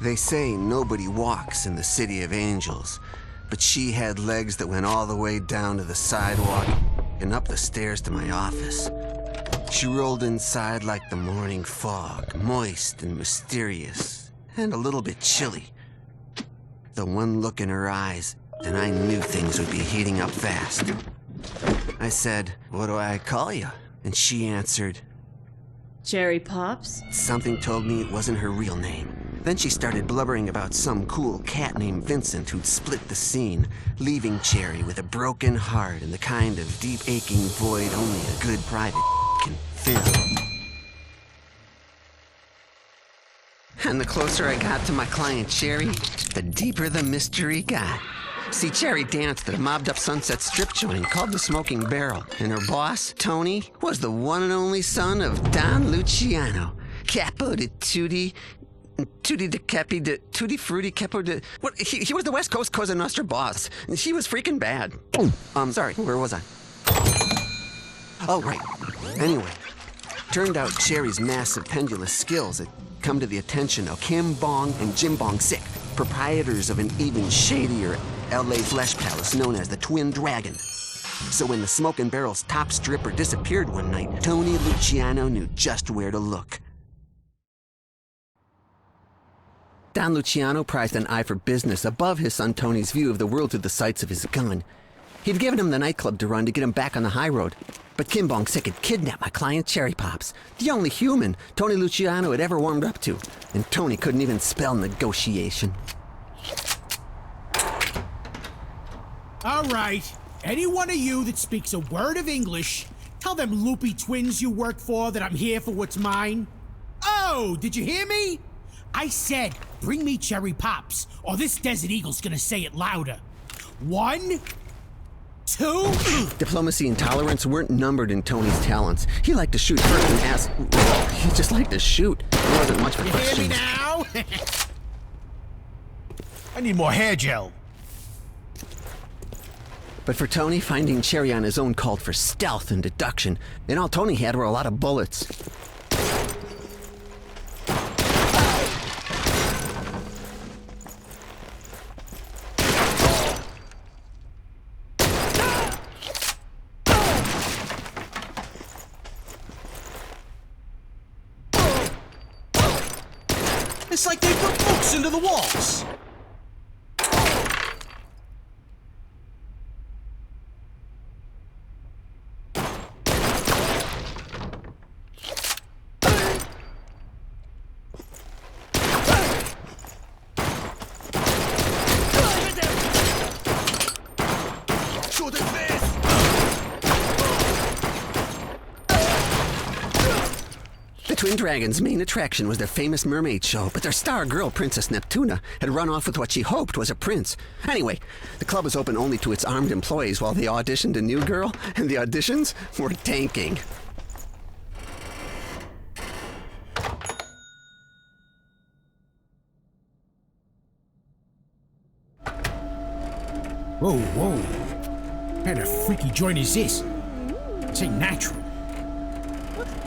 They say nobody walks in the City of Angels, but she had legs that went all the way down to the sidewalk and up the stairs to my office. She rolled inside like the morning fog, moist and mysterious, and a little bit chilly. The one look in her eyes, and I knew things would be heating up fast. I said, "What do I call you?" And she answered, Cherry Popz? Something told me it wasn't her real name. Then she started blubbering about some cool cat named Vincent who'd split the scene, leaving Cherry with a broken heart and the kind of deep aching void only a good private can fill. And the closer I got to my client Cherry, the deeper the mystery got. See, Cherry danced at a mobbed-up Sunset Strip joint called the Smoking Barrel, and her boss, Tony, was the one and only son of Don Luciano, capo de tutti, tutti de capi de tutti frutti capo de... What? He was the West Coast Cosa Nostra boss, and he was freaking bad. Sorry, where was I? Oh, right. Anyway, turned out Cherry's massive pendulous skills had come to the attention of Kim Bong and Jim Bong Sik, proprietors of an even shadier LA flesh palace known as the TheBlueDragon. So when the Smoking Barrel's top stripper disappeared one night, Tony Luciano knew just where to look. Don Luciano prized an eye for business above his son Tony's view of the world through the sights of his gun. He'd given him the nightclub to run to get him back on the high road. But Kim Bong Sik had kidnapped my client Cherry Popz, the only human Tony Luciano had ever warmed up to. And Tony couldn't even spell negotiation. All right. Any one of you that speaks a word of English, tell them loopy twins you work for that I'm here for what's mine. Oh, did you hear me? I said, bring me Cherry Popz, or this Desert Eagle's gonna say it louder. 1, 2... Diplomacy and tolerance weren't numbered in Tony's talents. He liked to shoot first and ask... He just liked to shoot. There wasn't much for questions. You hear me now? I need more hair gel. But for Tony, finding Cherry on his own called for stealth and deduction, and all Tony had were a lot of bullets. It's like they put books into the walls. The Twin Dragons' main attraction was their famous mermaid show, but their star girl, Princess Neptuna, had run off with what she hoped was a prince. Anyway, the club was open only to its armed employees while they auditioned a new girl, and the auditions were tanking. Whoa, whoa. What kind of freaky joint is this? This ain't natural.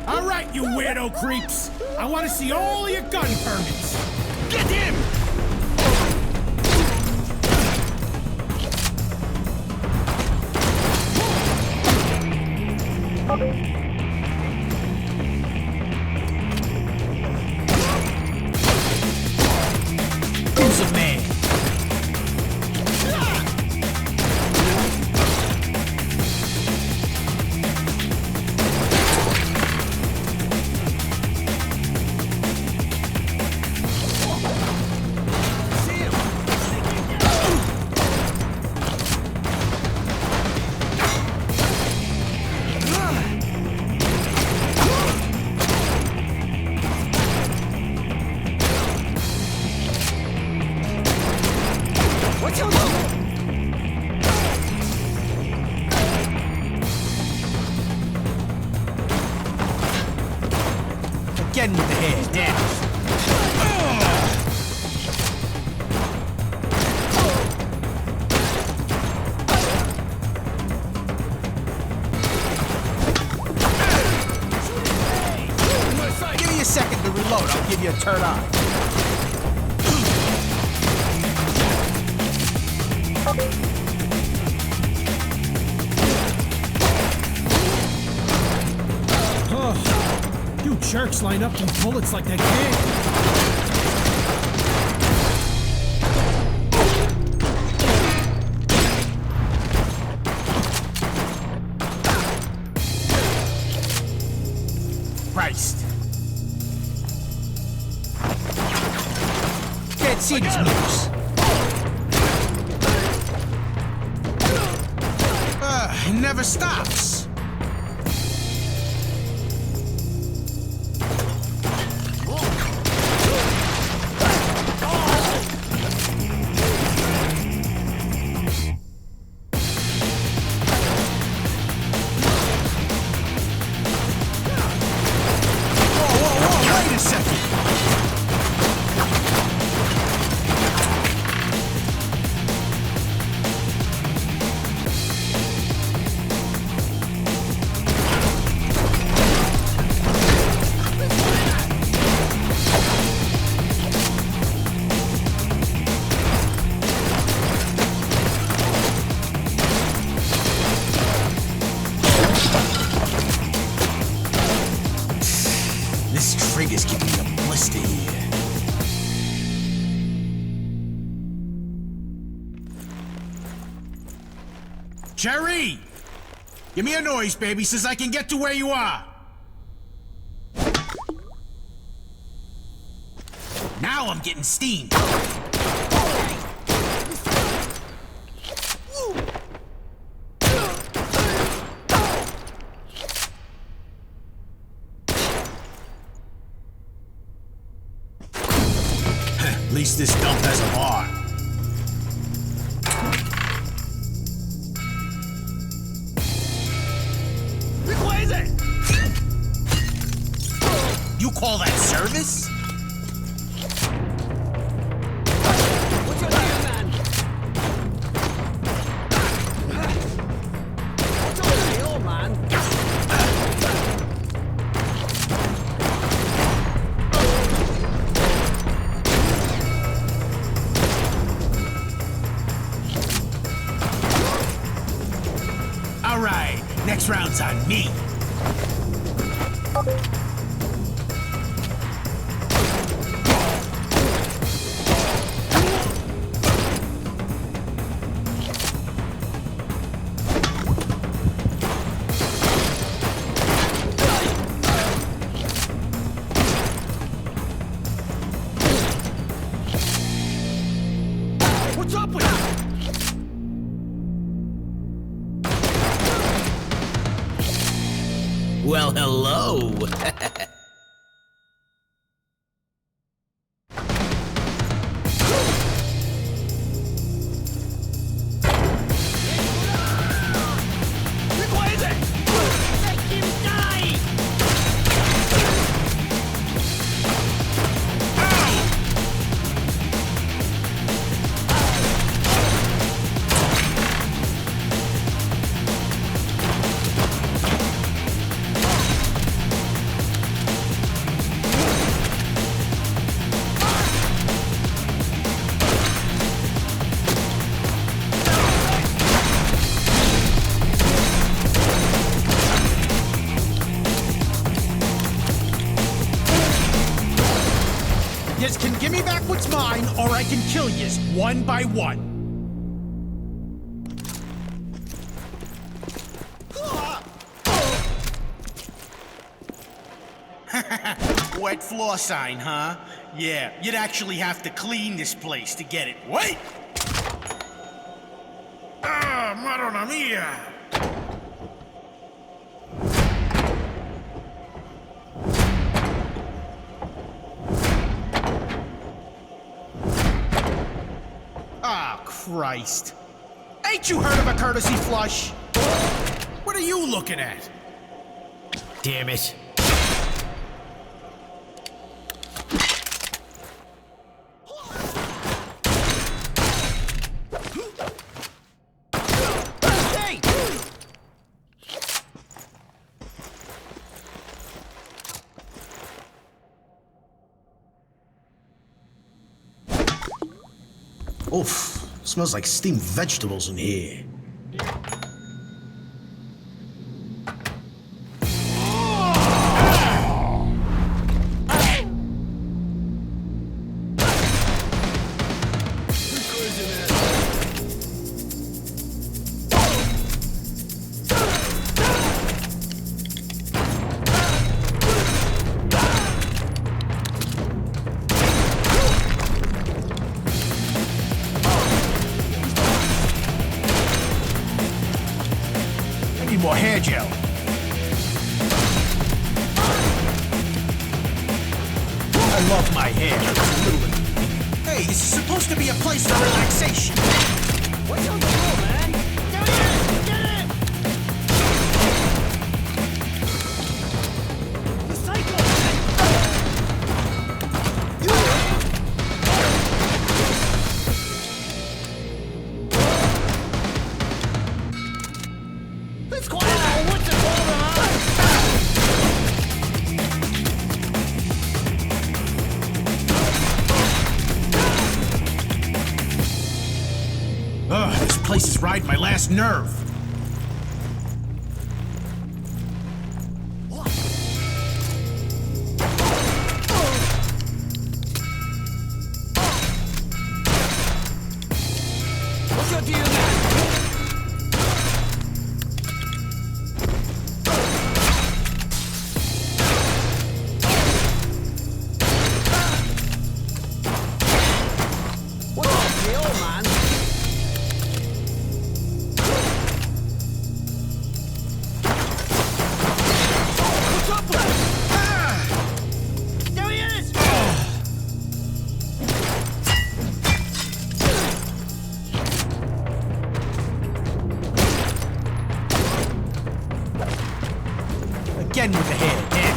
All right, you weirdo creeps. I want to see all your gun permits. Get him! Who's a man? Again with the hair, damn. Give me a second to reload, I'll give you a turn on. Oh, you jerks line up these bullets like that kid. Christ. Can't see these moves. It never stops. Wait a second. This trigger's giving me a blister here. Jerry! Give me a noise, baby, so I can get to where you are. Now I'm getting steamed. At least this dump has a bar. You call that service? What's your name, man? What's your deal, man? All right, next round's on me. What's up with you? Well, hello. Yez can give me back what's mine, or I can kill yez one by one. Wet floor sign, huh? Yeah, you'd actually have to clean this place to get it. Wait! Ah, Madonna mia! Ah, Christ. Ain't you heard of a courtesy flush? What are you looking at? Damn it. Hey! Oof. Smells like steamed vegetables in here. More hair gel. I love my hair. Hey, this is supposed to be a place for relaxation. What's on the floor, man? Get it! Get it! The psycho! This place is riding my last nerve. What's your deal now? Again with the hair, damn.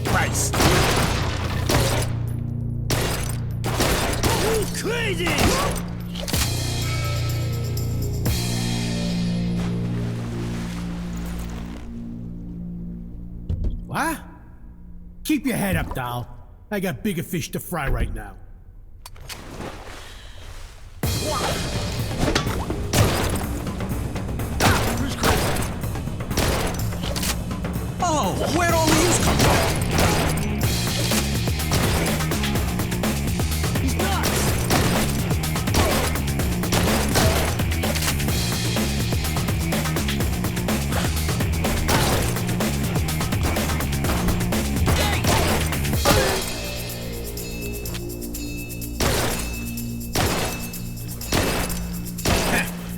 Christ. You crazy! What? Keep your head up, doll. I got bigger fish to fry right now. Oh, where'd all the use come from? He's nuts!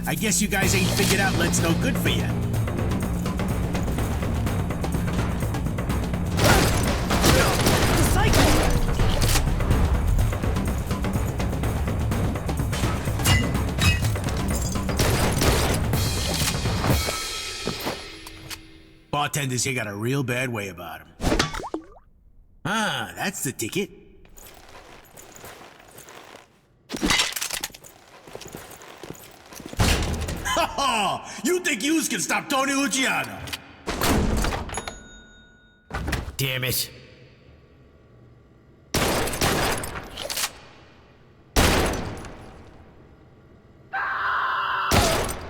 I guess you guys ain't figured out Let's No Good for you. Bartenders here got a real bad way about him. Ah, that's the ticket. You think yous can stop Tony Luciano? Damn it.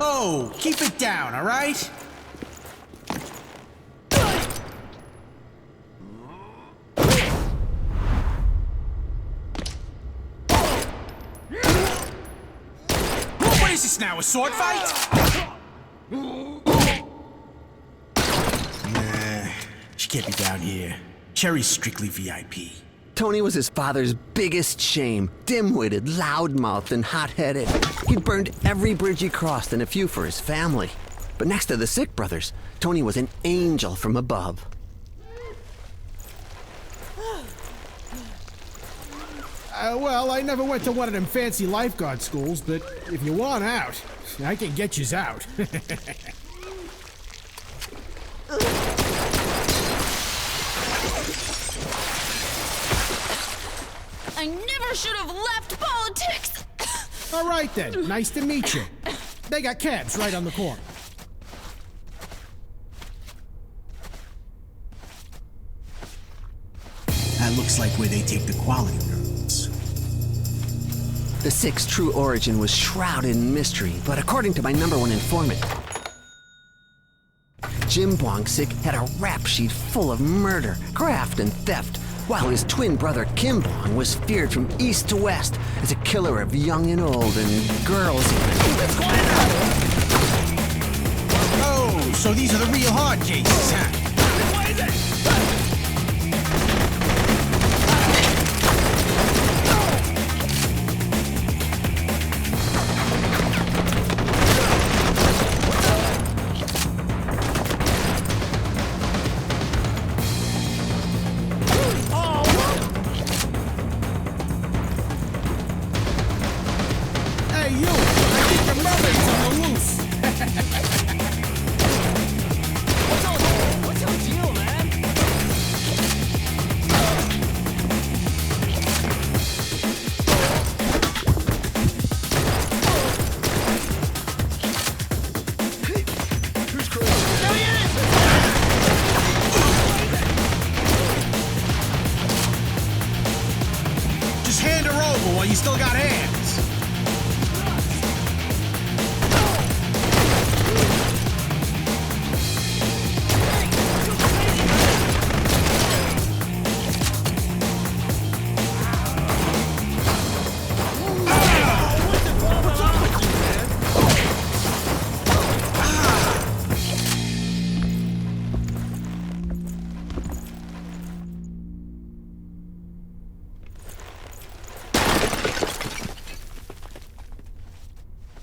Oh, keep it down, all right? What is this now, a sword fight? Nah, she can't be down here. Cherry's strictly VIP. Tony was his father's biggest shame. Dim-witted, loudmouthed, and hot-headed. He'd burned every bridge he crossed and a few for his family. But next to the Sik brothers, Tony was an angel from above. Well, I never went to one of them fancy lifeguard schools, but if you want out, I can get yous out. I never should have left politics! All right then, nice to meet you. They got cabs right on the corner. That looks like where they take the quality girls. The Sik's true origin was shrouded in mystery, but according to my #1 informant, Jim Bwong Sik had a rap sheet full of murder, graft, and theft, while his twin brother Kim Bwong was feared from east to west as a killer of young and old and girls even. Oh, so these are the real hard cases, huh? You still got hands.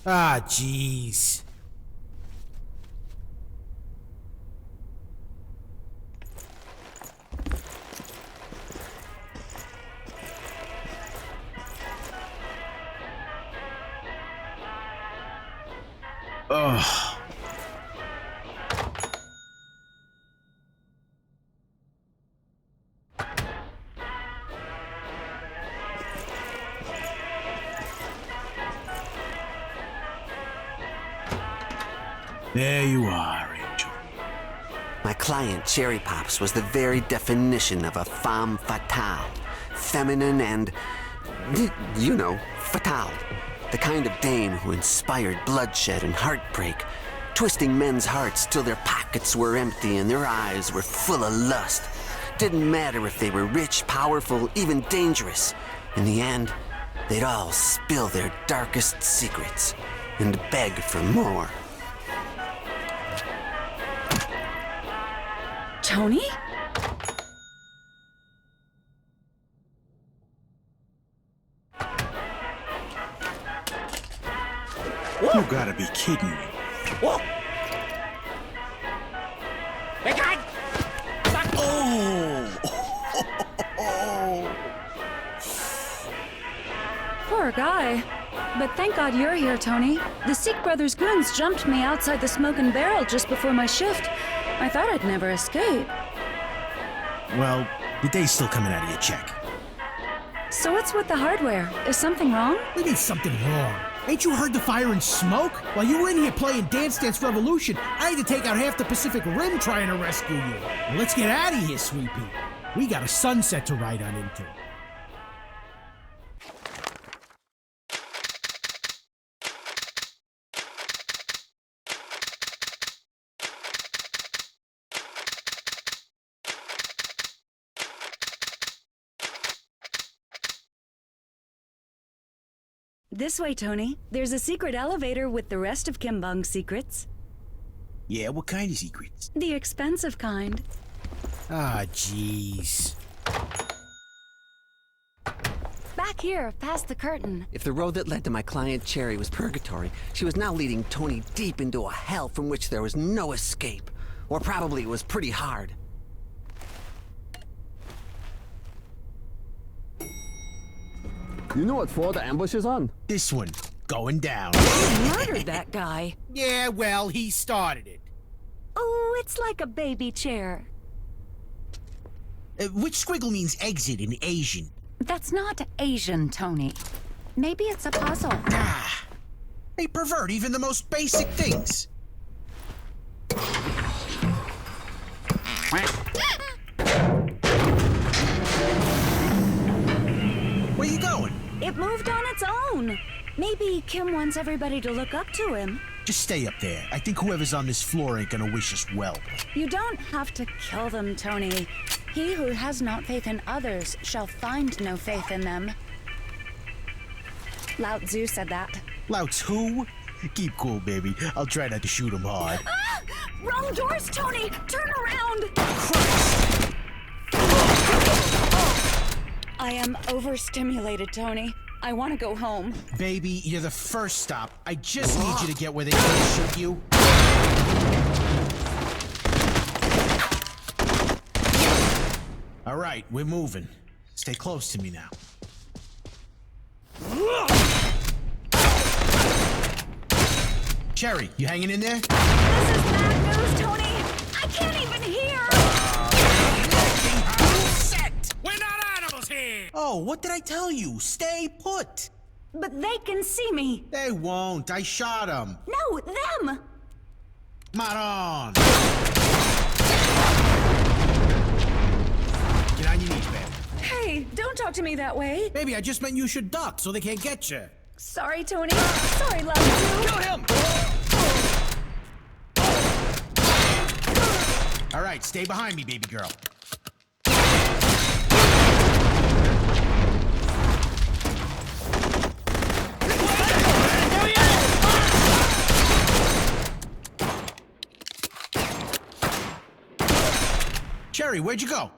Ah, jeez. Ugh. There you are, Angel. My client, Cherry Popz, was the very definition of a femme fatale. Feminine and, you know, fatale. The kind of dame who inspired bloodshed and heartbreak, twisting men's hearts till their pockets were empty and their eyes were full of lust. Didn't matter if they were rich, powerful, even dangerous. In the end, they'd all spill their darkest secrets and beg for more. Tony? You gotta be kidding me. Whoa. Poor guy. But thank God you're here, Tony. The Sik Brothers' goons jumped me outside the Smoking Barrel just before my shift. I thought I'd never escape. Well, the day's still coming out of your check. So what's with the hardware? Is something wrong? We need something wrong. Ain't you heard the fire and smoke? While you were in here playing Dance Dance Revolution, I had to take out half the Pacific Rim trying to rescue you. Well, let's get out of here, Sweet Pea. We got a sunset to ride on into. This way, Tony. There's a secret elevator with the rest of Kim Bong's secrets. Yeah, what kind of secrets? The expensive kind. Ah, jeez. Back here, past the curtain. If the road that led to my client Cherry was purgatory, she was now leading Tony deep into a hell from which there was no escape. Or probably it was pretty hard. You know what floor the ambush is on? This one, going down. You murdered that guy. Yeah, well, he started it. Oh, it's like a baby chair. Which squiggle means exit in Asian? That's not Asian, Tony. Maybe it's a puzzle. Ah, they pervert even the most basic things. It moved on its own. Maybe Kim wants everybody to look up to him. Just stay up there. I think whoever's on this floor ain't gonna wish us well. You don't have to kill them, Tony. He who has not faith in others shall find no faith in them. Lao Tzu said that. Lao Tzu? Keep cool, baby. I'll try not to shoot him hard. Ah! Wrong doors, Tony! Turn around! Christ! I am overstimulated, Tony. I want to go home. Baby, you're the first stop. I just need you to get where they can't shoot you. All right, we're moving. Stay close to me now. Cherry, you hanging in there? This is bad news, Tony! I can't even hear! Set! We're not animals here! Oh, what did I tell you? Stay put! But they can see me. They won't. I shot them. No, them! Maron! Get on your knees, babe. Hey, don't talk to me that way. Baby, I just meant you should duck so they can't get you. Sorry, Tony. Sorry, Lao Tzu. Kill him! All right, stay behind me, baby girl. Cherry, where'd you go?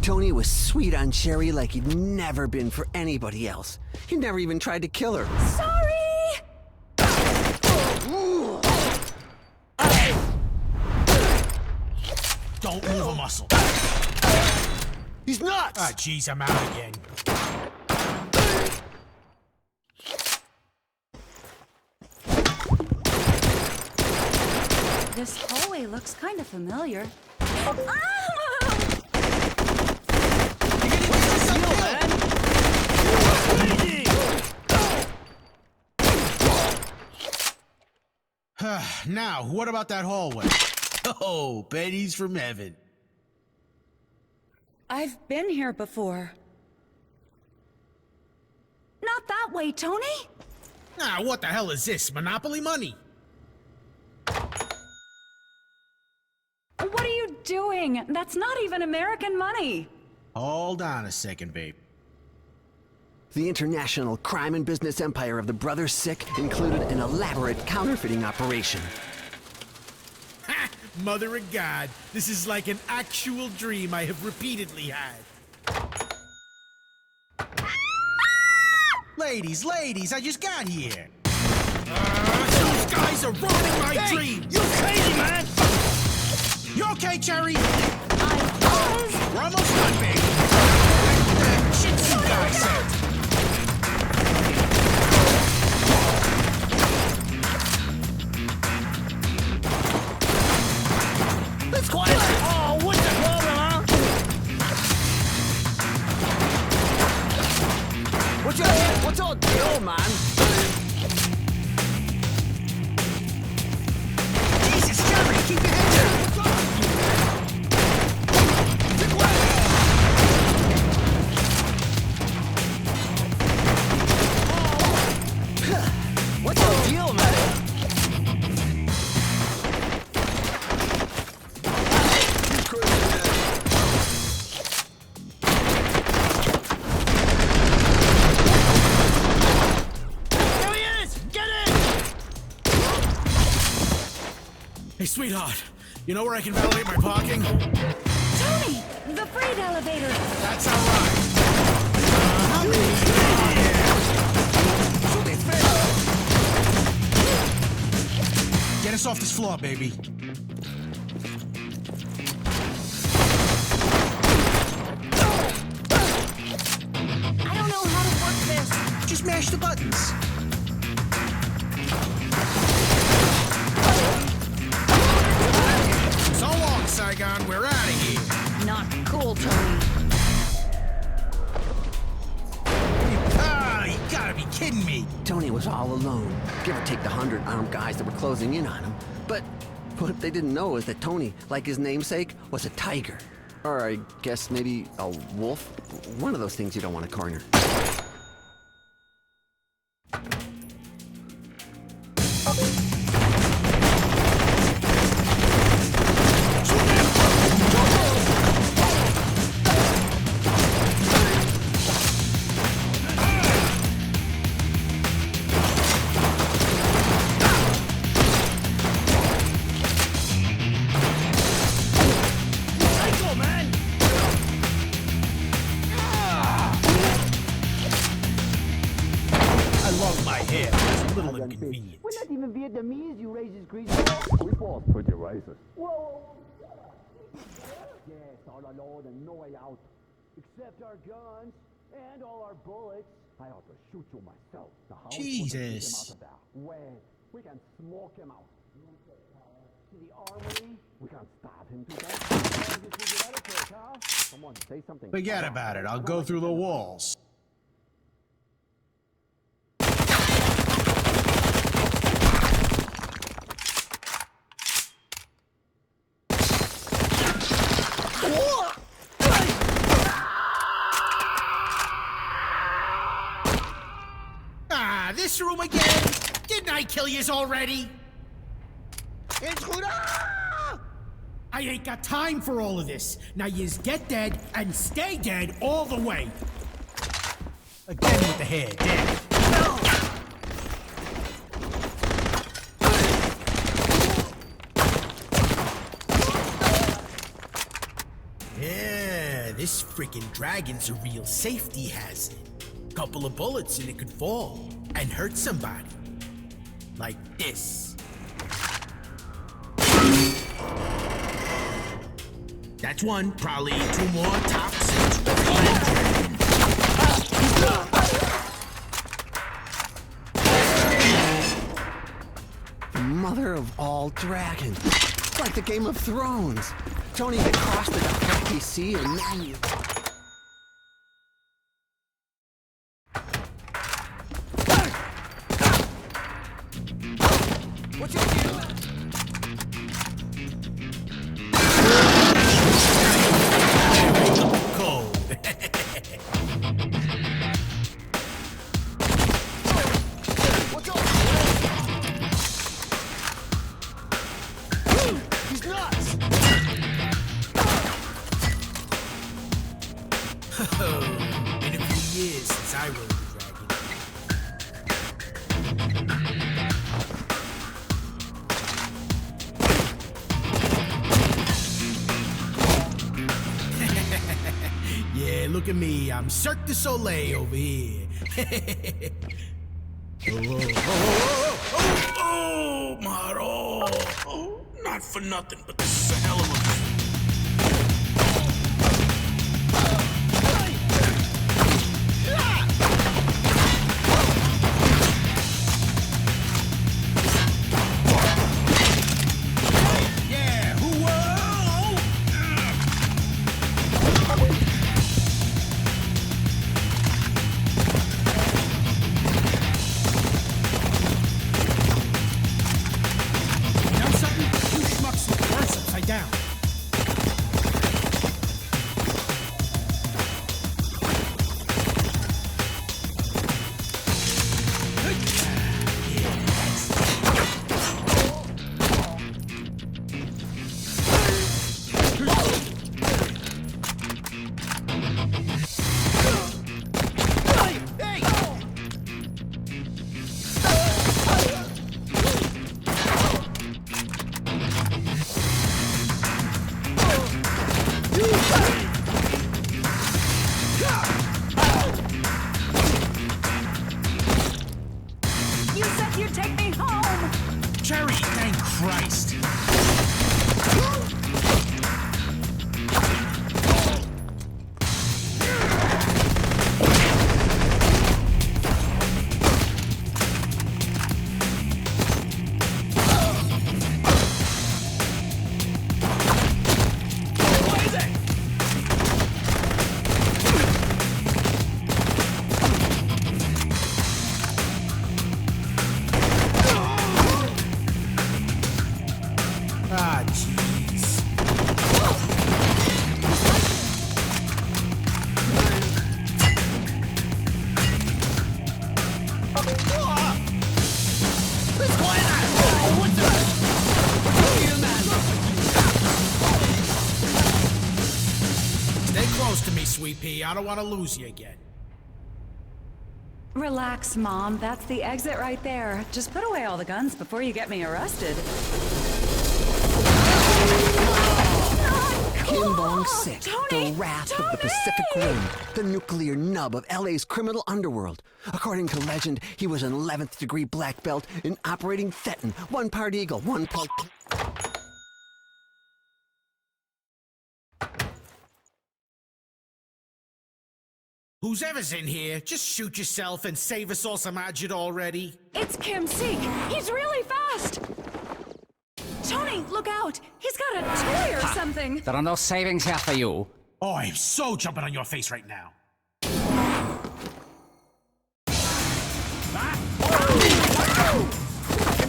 Tony was sweet on Cherry like he'd never been for anybody else. He never even tried to kill her. Sorry! Don't move a muscle. He's nuts! Ah, jeez, I'm out again. This hallway looks kind of familiar. Ah! Now, what about that hallway? Oh, pennies from heaven. I've been here before. Not that way, Tony! Ah, what the hell is this? Monopoly money? What are you doing? That's not even American money. Hold on a second, babe. The international crime and business empire of the brothers Sik included an elaborate counterfeiting operation. Ha! Mother of God, this is like an actual dream I have repeatedly had. Ladies, I just got here. Those guys are ruining my dream. You crazy, man! You okay, Cherry? I was... We're almost done, baby. Shit, you guys said. Let's quiet! Oh, what's the problem, huh? What's your deal, man? Jesus, Cherry, keep your head down. What's your deal, man? There he is! Get in! Hey, sweetheart, you know where I can validate my parking? Tony! The freight elevator! That's all right. Get us off this floor, baby. I don't know how to work this. Just mash the buttons. So long, Saigon. We're out of here. Not cool, Tony. Ah, you gotta be kidding me. Tony was all alone, give or take the 100 armed guys that were closing in on him. But what they didn't know is that Tony, like his namesake, was a tiger. Or I guess maybe a wolf? One of those things you don't want to corner. We're not even Vietnamese, you racist greasy. We both pretty racist. Whoa! Yes, all alone and no way out. Except our guns and all our bullets. I ought to shoot you myself. The house Jesus. him out of there. Where we can smoke him out. To the armory, we can stab him to death. Someone say something. Forget about it. I'll go through the walls. This room again? Didn't I kill yous already? I ain't got time for all of this. Now yous get dead and stay dead all the way. Again with the hair, dead. Yeah, this frickin' dragon's a real safety hazard. Couple of bullets and it could fall and hurt somebody. Like this. That's one, probably two more tops. Mother of all dragons. It's like the Game of Thrones. Tony that crossed the Dothraki Sea and now you... What's your deal? Cold. What's up? He's nuts! Been a few years since I rode the dragon. Yeah, look at me. I'm Cirque du Soleil over here. Oh, Maro. Oh, not for nothing, but this is a hell of a thing. Yeah, whoa! You know something? You schmucks look worse upside down. You said you'd take me home! Cherry, thank Christ. close to me, sweet pea. I don't want to lose you again. Relax, Mom. That's the exit right there. Just put away all the guns before you get me arrested. Kim Bong-sik, Tony! the wrath of the Pacific Rim, the nuclear nub of LA's criminal underworld. According to legend, he was an 11th degree black belt in operating Fenton, one part eagle, one part... Who's ever's in here, just shoot yourself and save us all some agit already. It's Kim Sik. He's really fast. Tony, look out. He's got a toy or something. There are no savings here for you. Oh, I'm so jumping on your face right now. It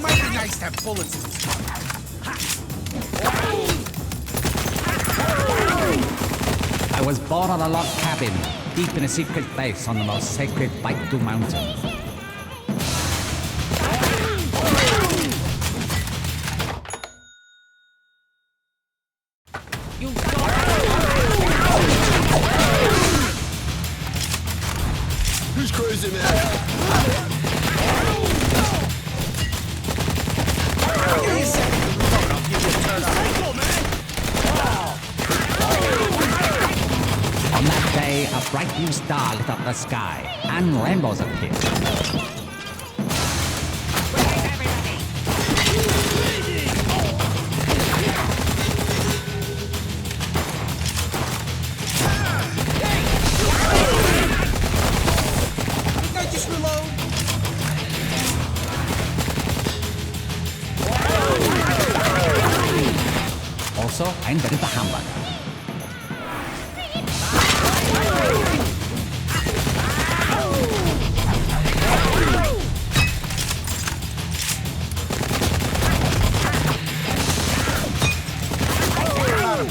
might be nice to have bullets in this gun. I was born on a log cabin, deep in a secret base on the most sacred Baitu mountain. Who's crazy, man? On that day, a bright new star lit up the sky, and rainbows appeared. Also, I invented the hamburger.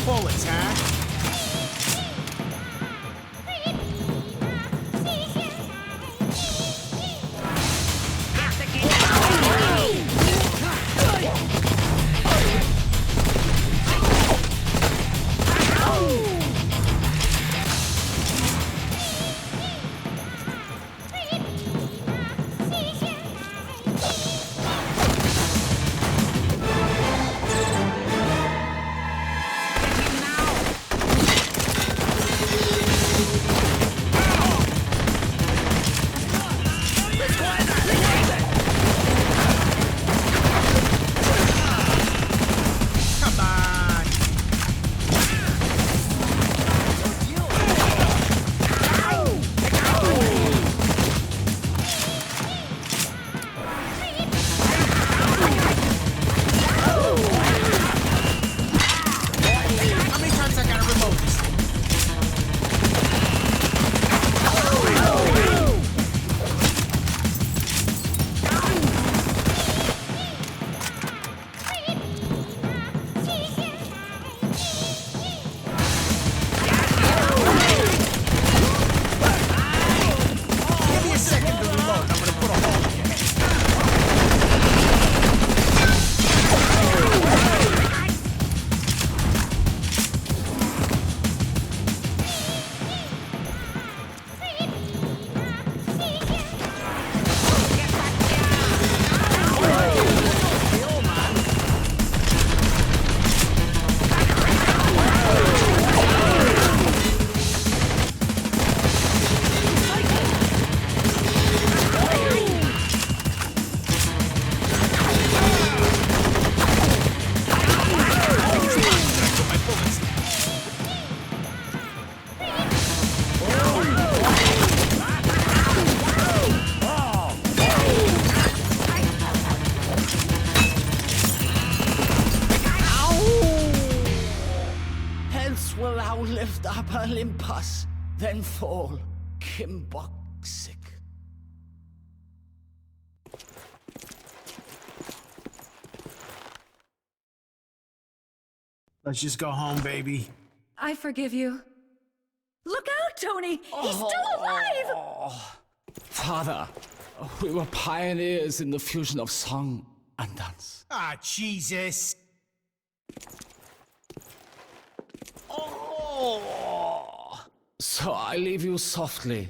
Bullets, huh? lift up Olympus, then fall, Kim Bong-sik. Let's just go home, baby. I forgive you. Look out, Tony! He's still alive! Father, we were pioneers in the fusion of song and dance. Ah, Jesus. So I leave you softly,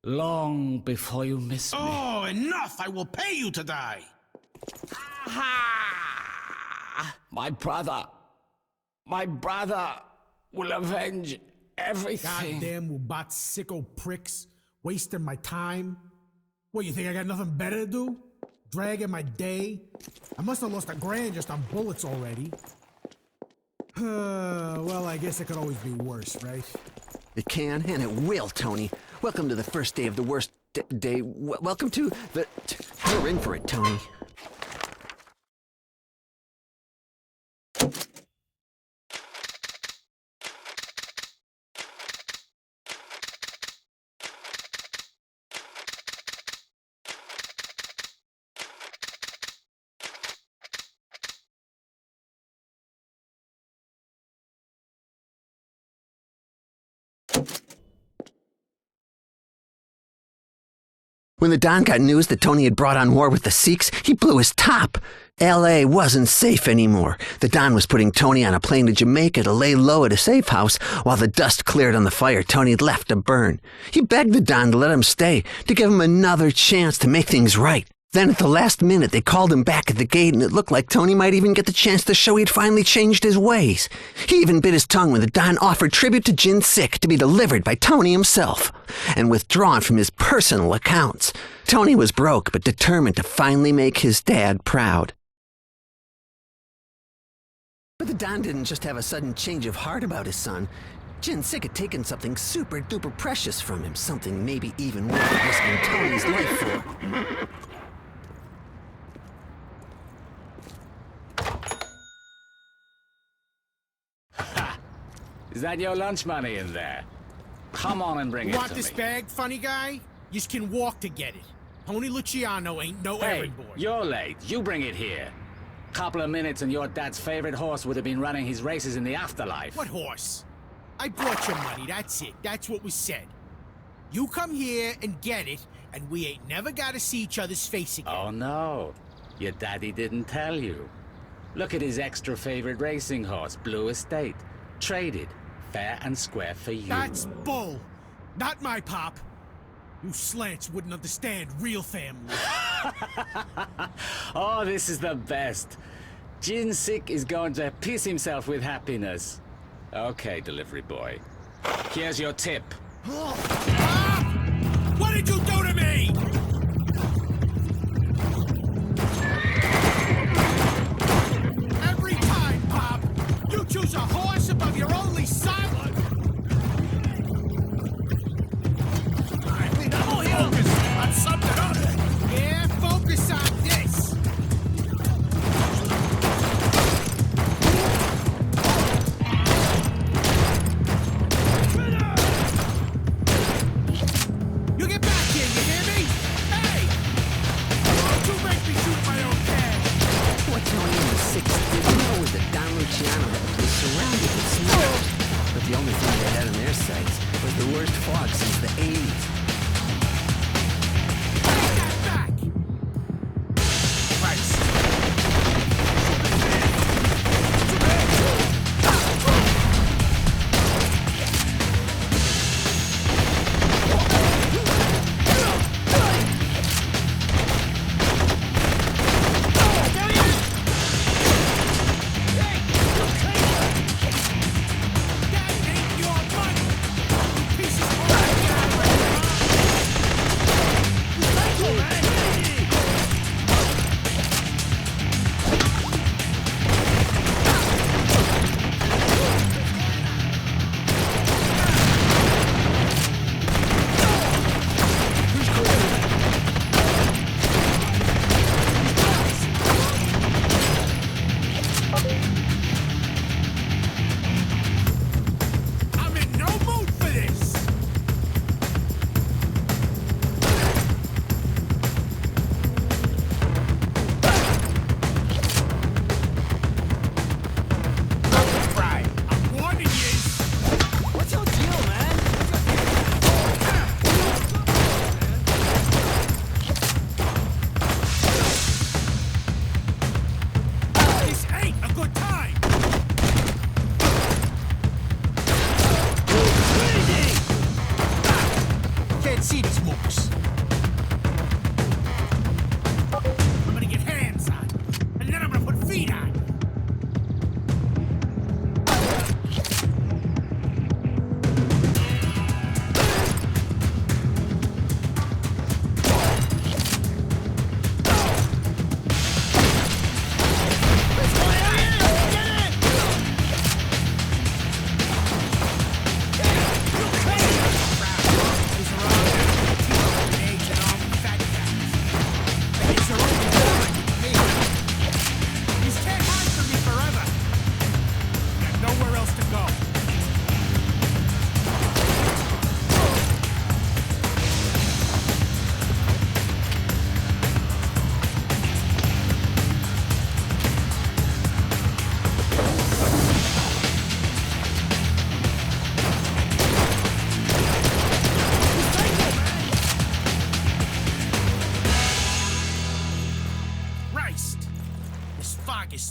long before you miss me. Oh, enough! I will pay you to die! My brother will avenge everything. Goddamn Wubat sicko pricks, wasting my time. What, you think I got nothing better to do? Dragging my day? I must have lost $1,000 just on bullets already. Well, I guess it could always be worse, right? It can, and it will, Tony. Welcome to the first day of the worst day. Welcome to the... You're in for it, Tony. When the Don got news that Tony had brought on war with the Sikhs, he blew his top. L.A. wasn't safe anymore. The Don was putting Tony on a plane to Jamaica to lay low at a safe house while the dust cleared on the fire Tony had left to burn. He begged the Don to let him stay, to give him another chance to make things right. Then at the last minute, they called him back at the gate, and it looked like Tony might even get the chance to show he'd finally changed his ways. He even bit his tongue when the Don offered tribute to Jin Sik to be delivered by Tony himself, and withdrawn from his personal accounts. Tony was broke, but determined to finally make his dad proud. But the Don didn't just have a sudden change of heart about his son. Jin Sik had taken something super-duper precious from him, something maybe even worth risking Tony's life for. Is that your lunch money in there? Come on and bring it to me. Want this bag, funny guy? You just can walk to get it. Tony Luciano ain't no Hey, errand boy. you're late. You bring it here. Couple of minutes and your dad's favorite horse would have been running his races in the afterlife. What horse? I brought your money, that's it. That's what was said. You come here and get it, and we ain't never gotta see each other's face again. Oh no, your daddy didn't tell you. Look at his extra favorite racing horse, Blue Estate. Traded, fair and square for you. That's bull. Not my pop. You slants wouldn't understand real family. Oh, this is the best. Jin Sik is going to piss himself with happiness. Okay, delivery boy. Here's your tip. What did you do to me? Every time, Pop, you choose a horse above your only son. Focus on something other. Yeah, focus on this. You get back here, you hear me? Hey! Don't you make me shoot my own cash. What Tony and the Sikhs didn't know was that Don Luciano had to be surrounded with smokers. But the only thing they had in their sights was the worst fog since the 80s. Take that back! Christ. That ain't your money! You pieces of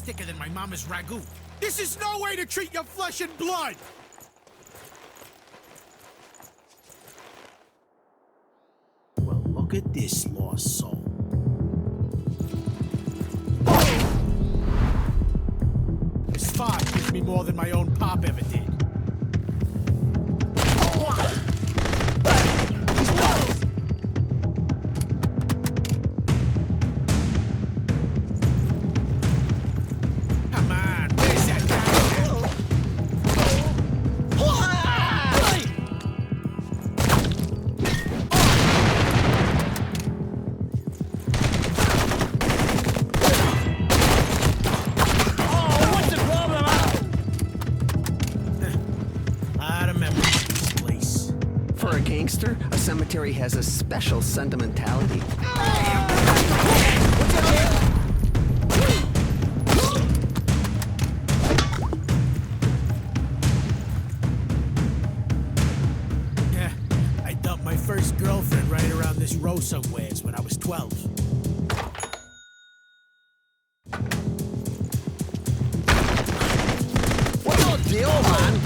thicker than my mama's ragu. This is no way to treat your flesh and blood! Well, look at this, lost soul. This fart gives me more than my own pop ever did. A cemetery has a special sentimentality. Yeah, I dumped my first girlfriend right around this row somewheres when I was 12. What's the deal, man?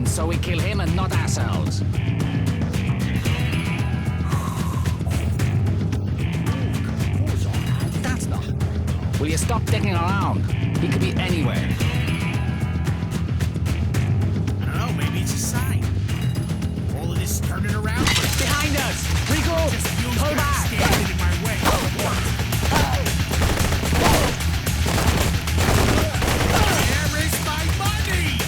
So we kill him and not ourselves. That's not. Will you stop digging around? He could be anywhere. I don't know, maybe it's a sign. All of this turning around. Behind us! Rico! Pull back! Standing in my way. Where is my money?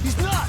He's not!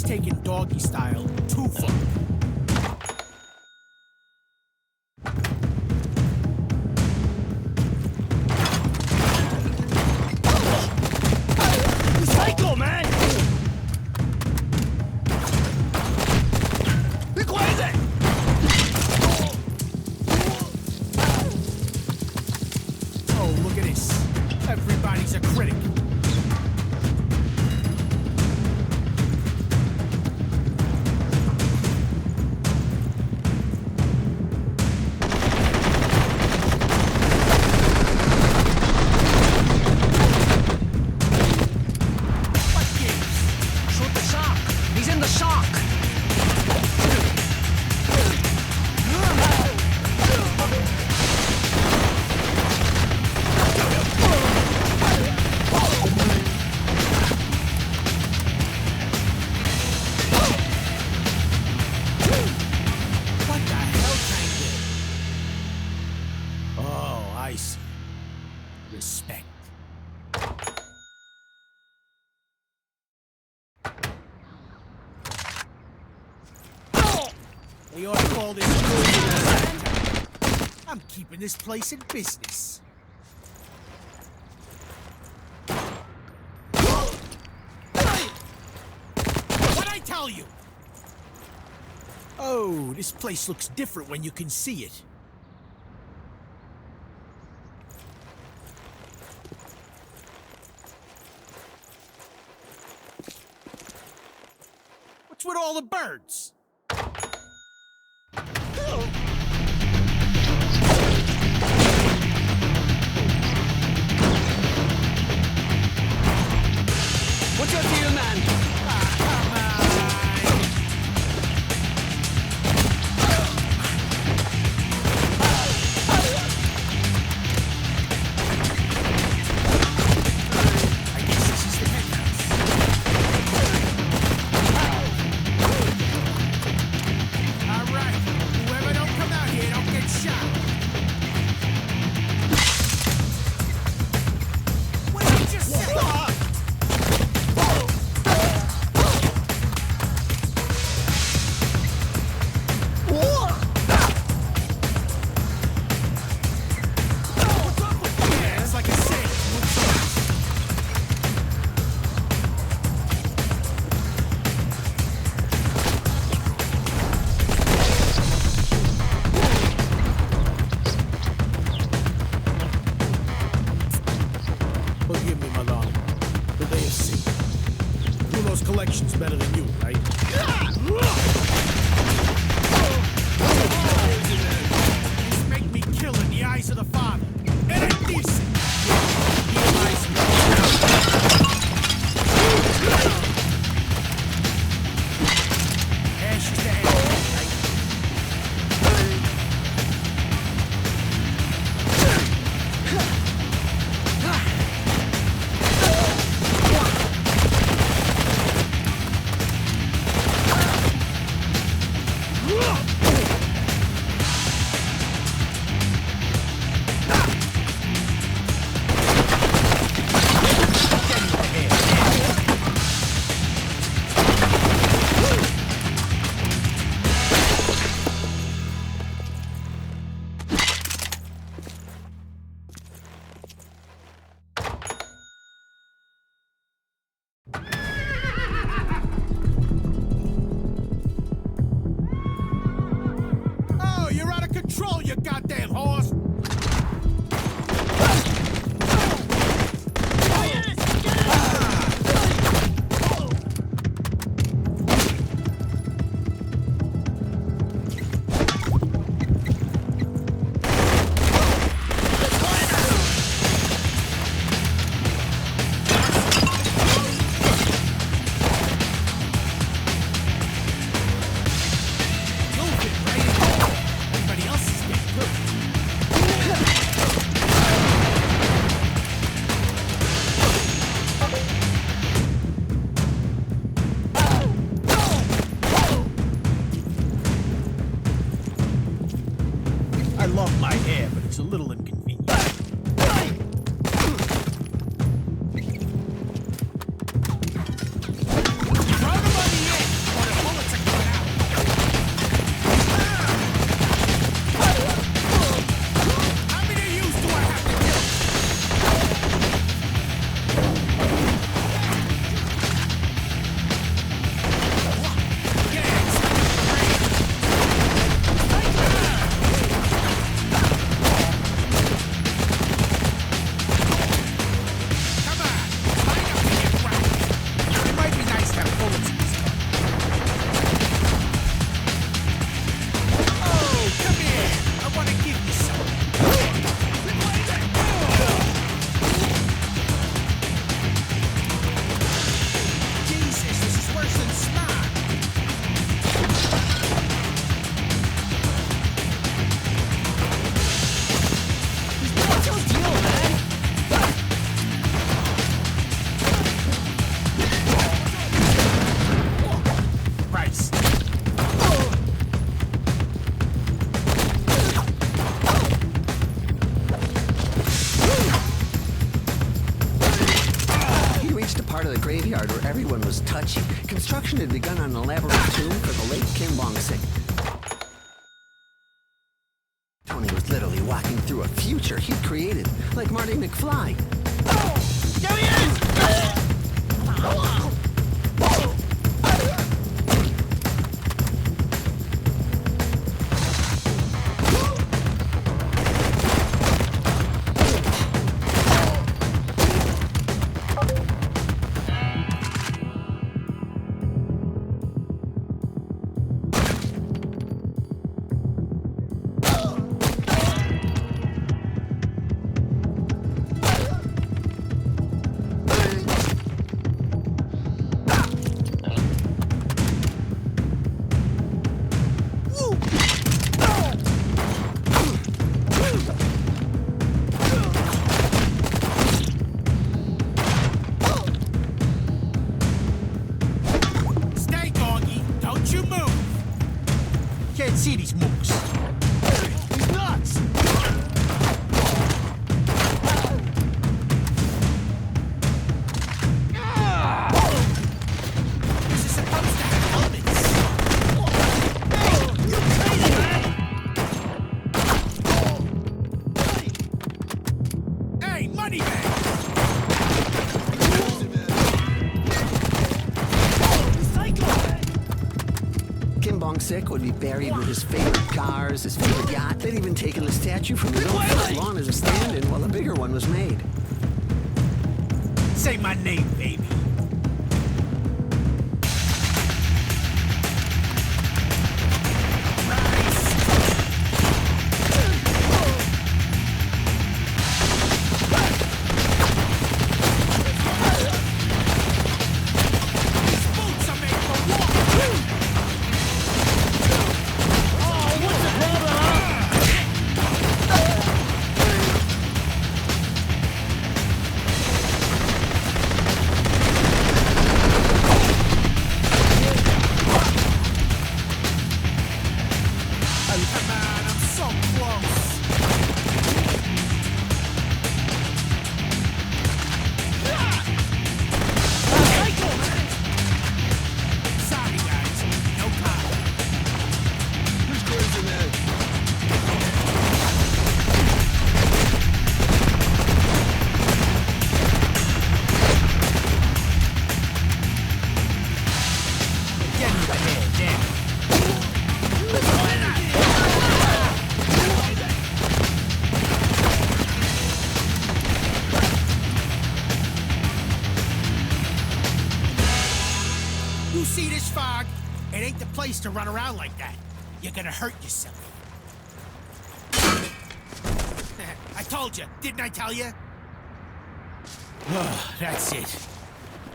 Taking doggy style too far. Psycho, man! Be quiet! Oh, look at this. Everybody's a critic. Shoot the shark! He's in the shark! I see. Respect. They ought to call this I'm keeping this place in business. What'd I tell you? Oh, this place looks different when you can see it. What's with all the birds? What's your deal, man? I guess this is the penthouse. All right, whoever don't come out here don't get shot. What did you just say? Yeah, it's like I said, move fast. Forgive me, my lord, but they have seen. Who knows collections better than you, right? These make me kill in the eyes of the father. And I'm decent. He lies me. Ashes to ashes, right? Oh, you're out of control, you goddamn horse! Move it, right? Everybody else is getting good. I love my hair, but it's a little inconvenient. Throw them on the edge, or the bullets are coming out. How many of yous do I have to kill? Gangs, great. graveyard where everyone was touchy. Construction had begun on an elaborate tomb for the late Kim Bong-sik. Tony was literally walking through a future he'd created, like Marty McFly. There he is! Can't see these mooks. He's nuts! This is supposed to have elements. Hey, you're crazy, man! Hey, money bag! Kim Bong-sik would be buried with his favorite cars, his favorite yacht. They'd even taken the statue from his own first lawn as a stand-in while a bigger one was made. Say my name, baby. You see this fog? It ain't the place to run around like that. You're gonna hurt yourself. I told you, didn't I tell you? Oh, that's it.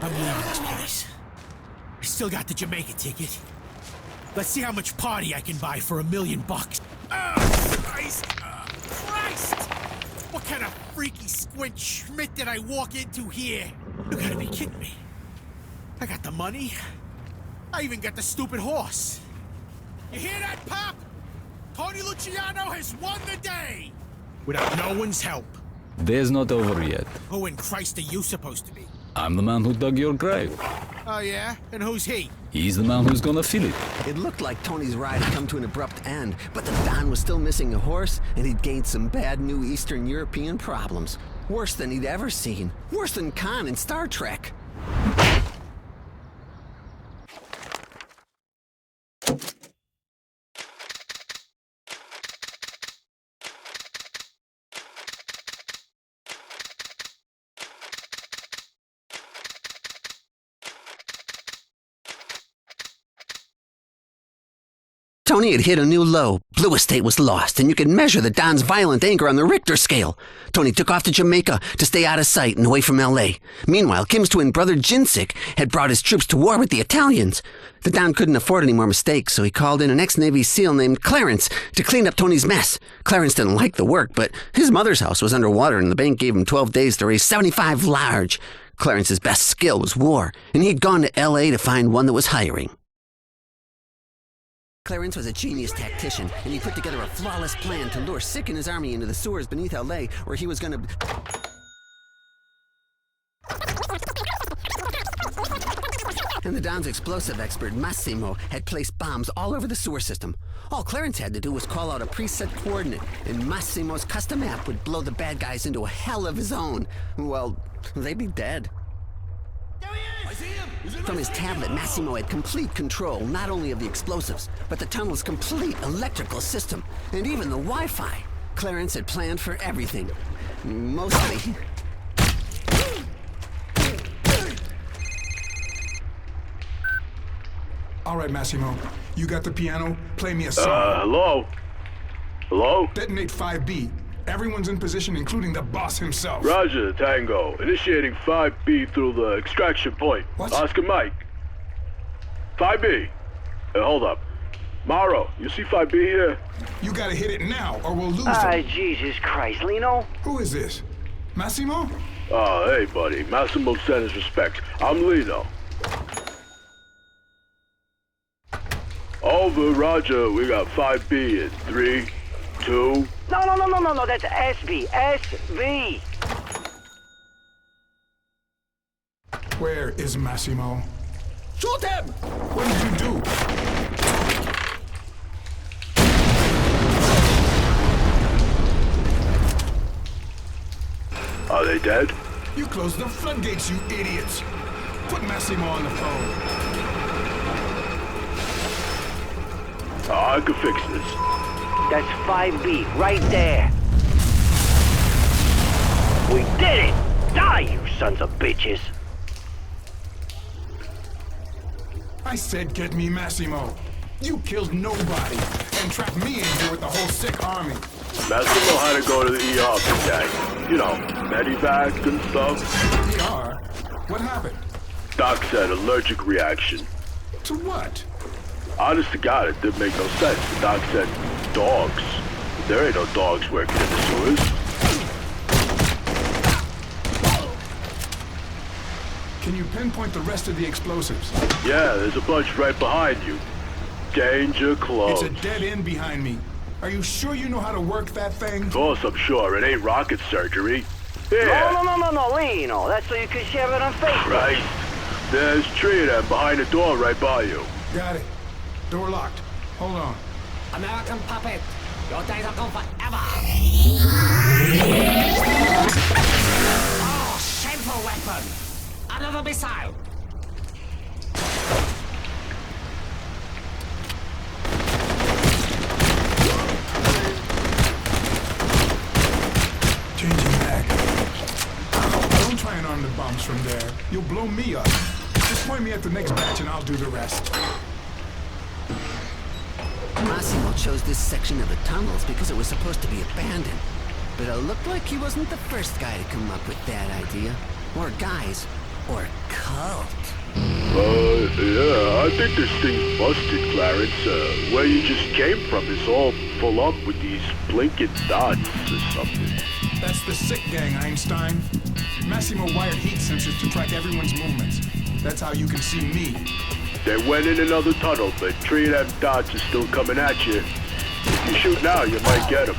I'm leaving this place. I still got the Jamaica ticket. Let's see how much party I can buy for $1 million. Oh, Christ! Christ! What kind of freaky squint Schmidt did I walk into here? You gotta be kidding me. I got the money. I even got the stupid horse. You hear that, Pop? Tony Luciano has won the day! Without no one's help. Day's not over yet. Who in Christ are you supposed to be? I'm the man who dug your grave. Oh, yeah? And who's he? He's the man who's gonna fill it. It looked like Tony's ride had come to an abrupt end, but the Don was still missing a horse, and he'd gained some bad new Eastern European problems. Worse than he'd ever seen. Worse than Khan in Star Trek. Tony had hit a new low. Blue Estate was lost, and you could measure the Don's violent anger on the Richter scale. Tony took off to Jamaica to stay out of sight and away from L.A. Meanwhile, Kim's twin brother Sik had brought his troops to war with the Italians. The Don couldn't afford any more mistakes, so he called in an ex-Navy SEAL named Clarence to clean up Tony's mess. Clarence didn't like the work, but his mother's house was underwater, and the bank gave him 12 days to raise 75 large. Clarence's best skill was war, and he'd gone to L.A. to find one that was hiring. Clarence was a genius tactician, and he put together a flawless plan to lure Sik and his army into the sewers beneath L.A., where he was gonna... and the Don's explosive expert, Massimo, had placed bombs all over the sewer system. All Clarence had to do was call out a preset coordinate, and Massimo's custom app would blow the bad guys into a hell of his own. Well, they'd be dead. There he is! I see him! From his tablet, Massimo had complete control not only of the explosives, but the tunnel's complete electrical system, and even the Wi-Fi. Clarence had planned for everything. Mostly. All right, Massimo. You got the piano? Play me a song. Hello? Hello? Detonate 5B. Everyone's in position, including the boss himself. Roger, Tango. Initiating 5B through the extraction point. What? Oscar Mike. 5B. Hold up. Morrow, you see 5B here? You gotta hit it now, or we'll lose them. Jesus Christ, Lino? Who is this? Massimo? Oh, hey, buddy. Massimo sent his respects. I'm Lino. Over, Roger. We got 5B in 3, 2... No, that's SB. SB. Where is Massimo? Shoot him! What did you do? Are they dead? You closed the floodgates, you idiots! Put Massimo on the phone. I can fix this. That's 5B, right there. We did it! Die, you sons of bitches! I said get me Massimo. You killed nobody and trapped me in here with the whole sick army. Massimo had to go to the ER for that. You know, medevac and stuff. ER? What happened? Doc said allergic reaction. To what? Honest to God, it didn't make no sense. The doc said dogs. There ain't no dogs working in the sewers. Can you pinpoint the rest of the explosives? Yeah, there's a bunch right behind you. Danger close. It's a dead end behind me. Are you sure you know how to work that thing? Of course, I'm sure. It ain't rocket surgery. Yeah. No, Lino. That's so you can share it on Facebook. Christ. There's three of them behind the door right by you. Got it. Door locked. Hold on. American puppet, your days are gone forever. Oh, shameful weapon. Another missile. Changing mag. Don't try and arm the bombs from there. You'll blow me up. Just point me at the next batch and I'll do the rest. Massimo chose this section of the tunnels because it was supposed to be abandoned. But it looked like he wasn't the first guy to come up with that idea. Or guys. Or cult. Yeah, I think this thing's busted, Clarence. Where you just came from is all full up with these blinking dots or something. That's the sick gang, Einstein. Massimo wired heat sensors to track everyone's movements. That's how you can see me. They went in another tunnel, but three of them dots are still coming at you. If you shoot now, you might get them.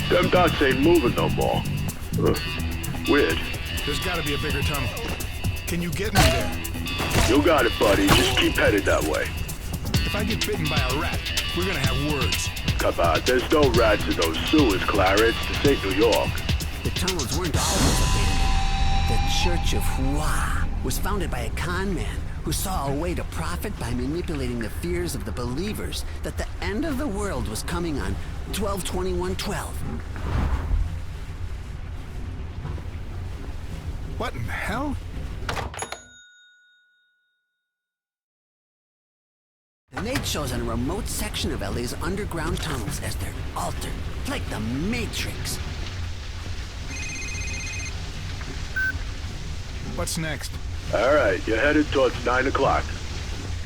Them dots ain't moving no more. Weird. There's gotta be a bigger tunnel. Can you get me there? You got it, buddy. Just keep headed that way. If I get bitten by a rat, we're gonna have words. Come on, there's no rats in those sewers, Clarence. This ain't New York. The tunnels weren't always abandoned. The Church of Chihuahua was founded by a con man who saw a way to profit by manipulating the fears of the believers that the end of the world was coming on 12/21/12. What in the hell? And they'd chosen a remote section of LA's underground tunnels as their altar, like the Matrix. What's next? All right, you're headed towards 9 o'clock.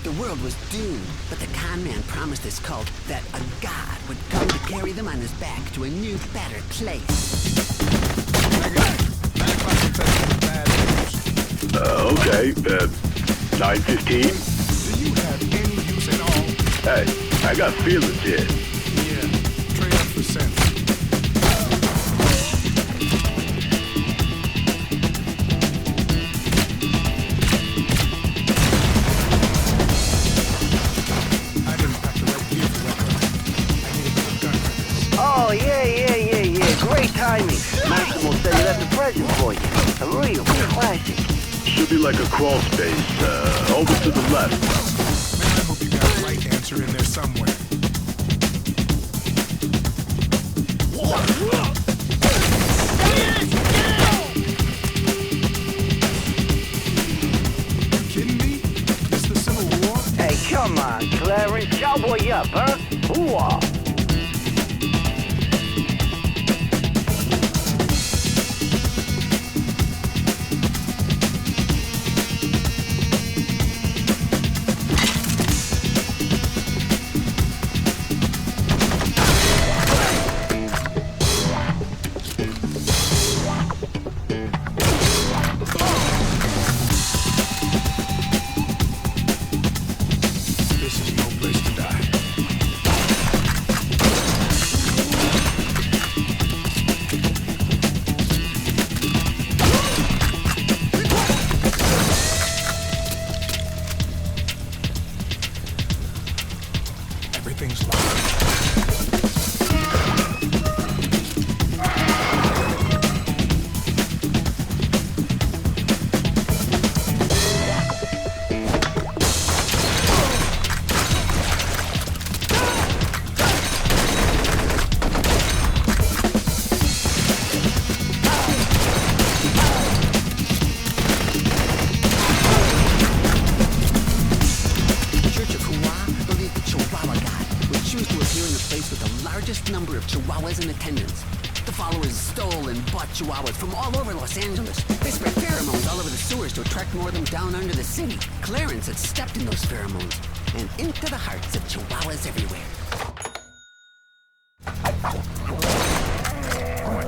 The world was doomed, but the con man promised his cult that a god would come to carry them on his back to a new, better place. I got it. 9 o'clock confession is bad news. Okay, 9:15? Do you have any use at all Hey, I got feelings here. Yeah, trade up for sense. I didn't pack the right gear for that one. I need a good gun for this. Oh, yeah. Great timing. Massimo said he left a present for you. A real classic. Should be like a crawl space, over to the left. Man, I hope you got the right answer in there somewhere. You kidding me? This the Civil War? Hey, come on, Clarence. Cowboy up, huh? Hoo-ah. This is no place to die. Everything's locked. Church of Chihuahua believed the Chihuahua God would choose to appear in the place with the largest number of Chihuahuas in attendance. The followers stole and bought Chihuahuas from all over Los Angeles. They spread pheromones all over the sewers to attract more of them down under the city. Clarence had stepped in those pheromones and into the hearts of Chihuahuas everywhere.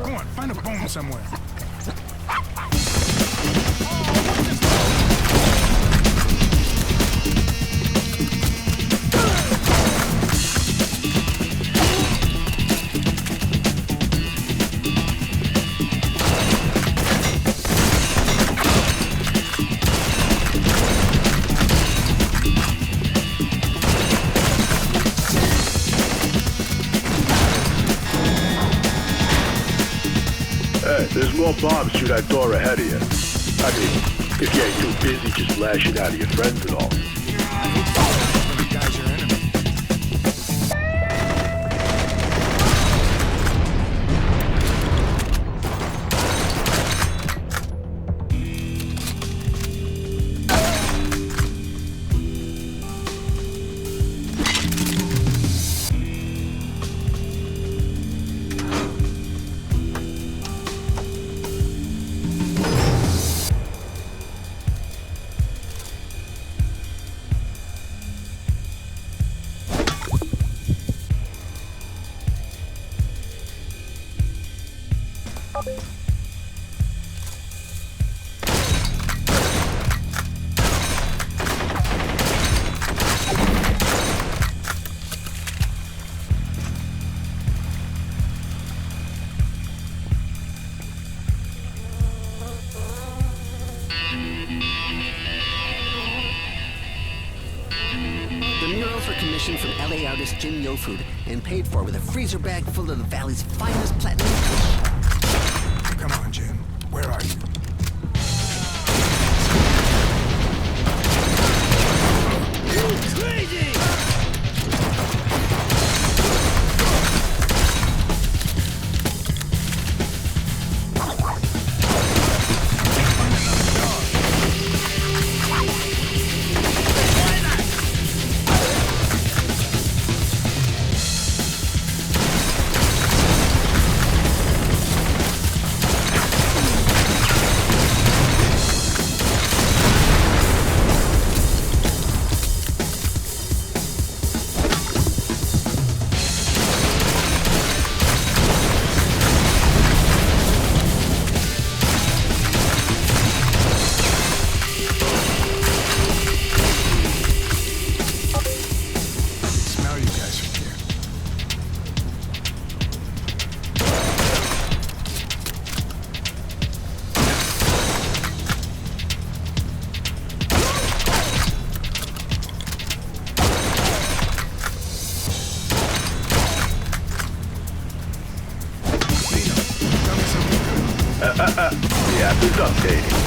Go on, find a bone somewhere. Hey, there's more bombs through that door ahead of you. I mean, if you ain't too busy just lashing out at your friends and all. The guy's your enemy. The murals were commissioned from LA artist Jim Yofood and paid for with a freezer bag full of the valley's finest platinum fish. Come on, Jim. Where are you? the app is updating.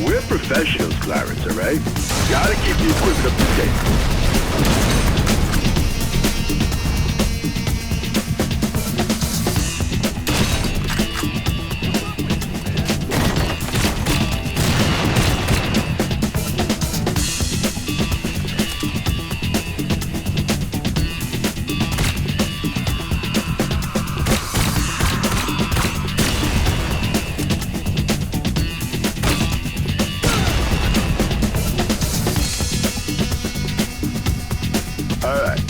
We're professionals, Clarence, alright? Gotta keep the equipment up to date. Alright.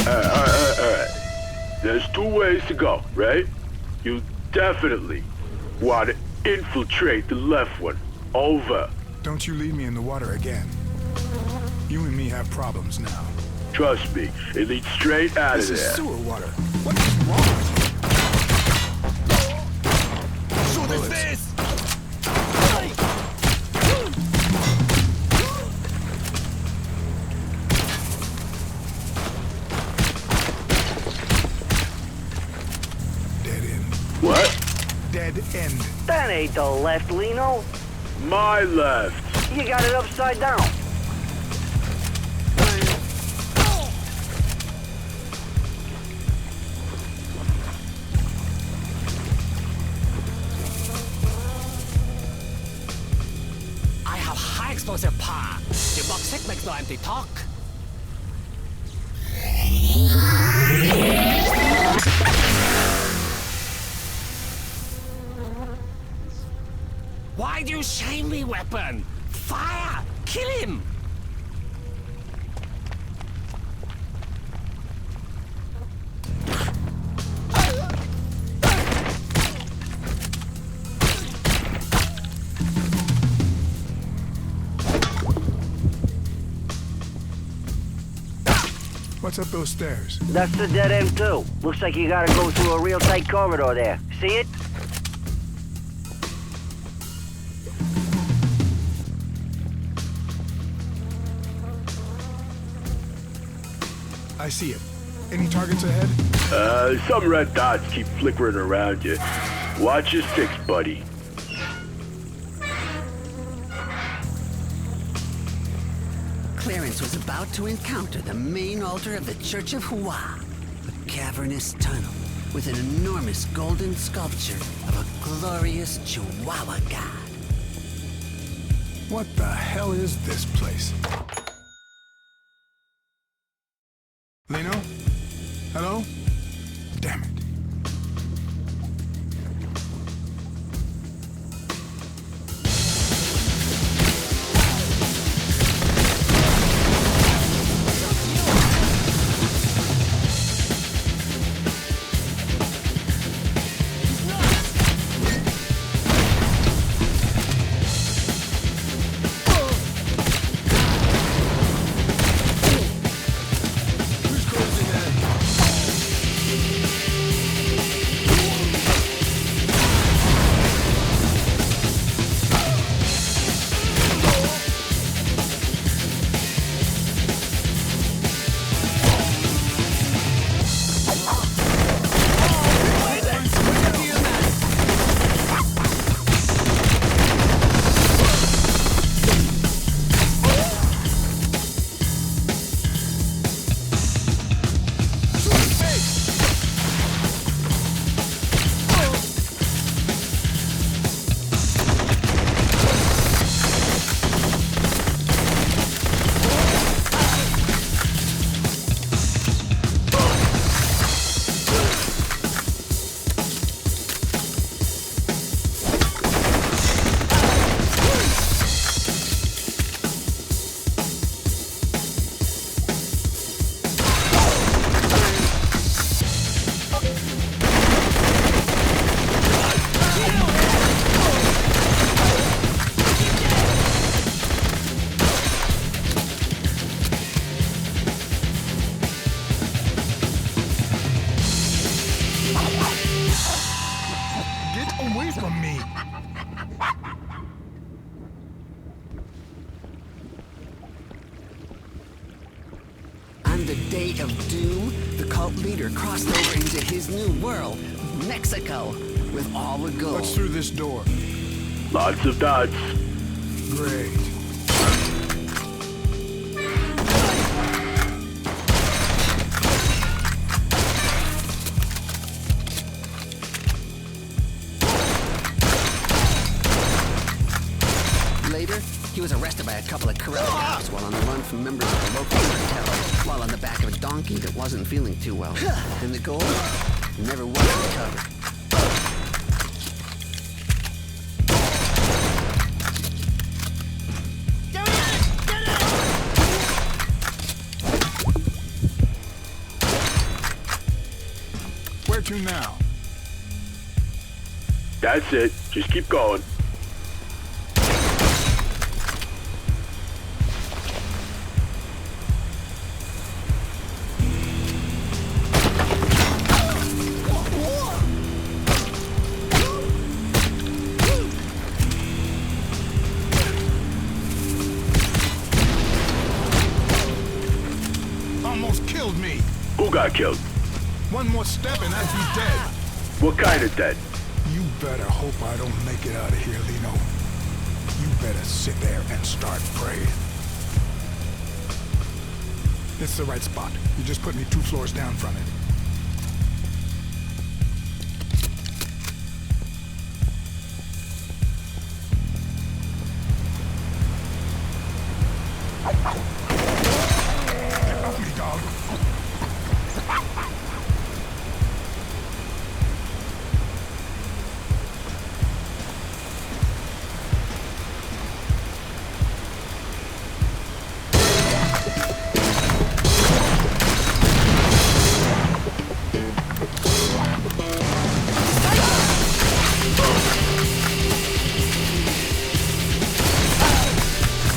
There's two ways to go, right? You definitely want to infiltrate the left one. Over. Don't you leave me in the water again. You and me have problems now. Trust me, it leads straight out of there. This is sewer water. What is wrong? Shoot his face! What? Dead end. That ain't the left, Lino. My left. You got it upside down. I have high explosive power. The box sick makes no empty talk. Why do you shame me, weapon? Fire! Kill him! What's up those stairs? That's the dead end too. Looks like you gotta go through a real tight corridor there. See it? I see it. Any targets ahead? Some red dots keep flickering around you. Watch your six, buddy. Clarence was about to encounter the main altar of the Church of Chihuahua, a cavernous tunnel with an enormous golden sculpture of a glorious Chihuahua god. What the hell is this place? Lino? Hello? Damn it. On the day of doom, the cult leader crossed over into his new world, Mexico, with all the gold. What's through this door? Lots of dots. Great. Later, he was arrested by a couple of corrupt cops while on the run from members of the local cartel, while on the back of a donkey that wasn't feeling too well. And the gold never was recovered. Where to now? That's it. Just keep going. Almost killed me. Who got killed? One more step and I'd be dead. What kind of dead? You better hope I don't make it out of here, Lino. You better sit there and start praying. It's the right spot. You just put me 2 floors down from it. Get off me, dog.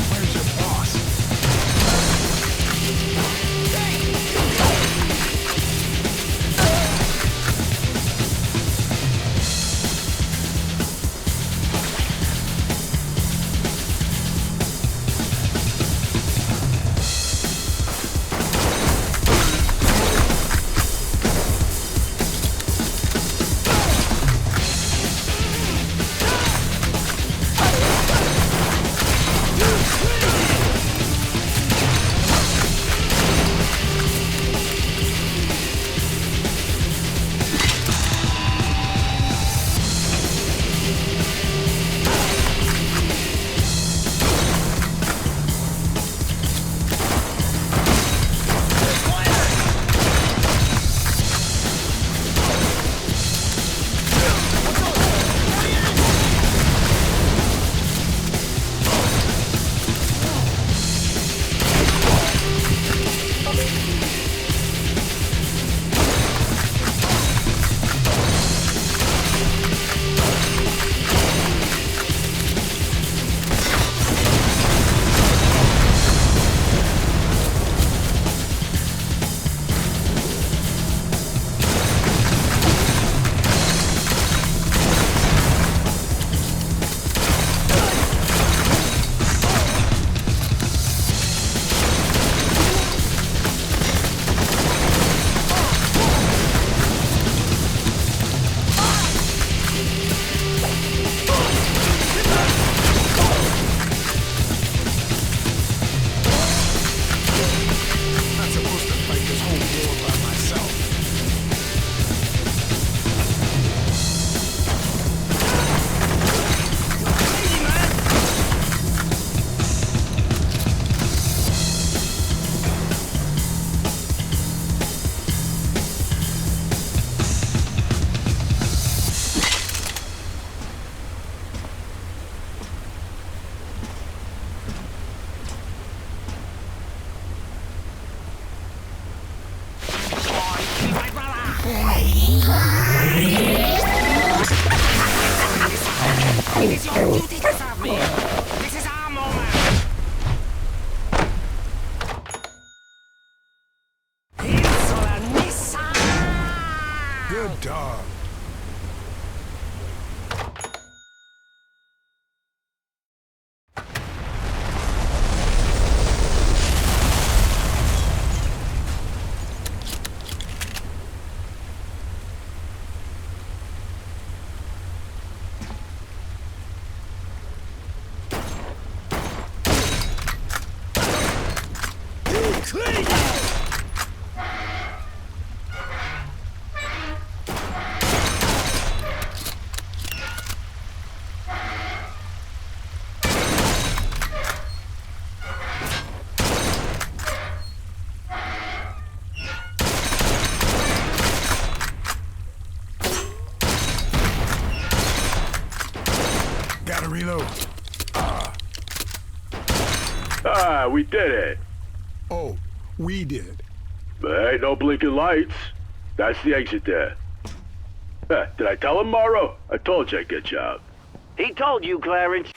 Where's your boss? It is your duty to serve me. This is our moment. Good dog. reload. Ah, we did it. Oh, we did. There ain't no blinking lights. That's the exit there. Did I tell him, Morrow? I told you I'd get you out. He told you, Clarence.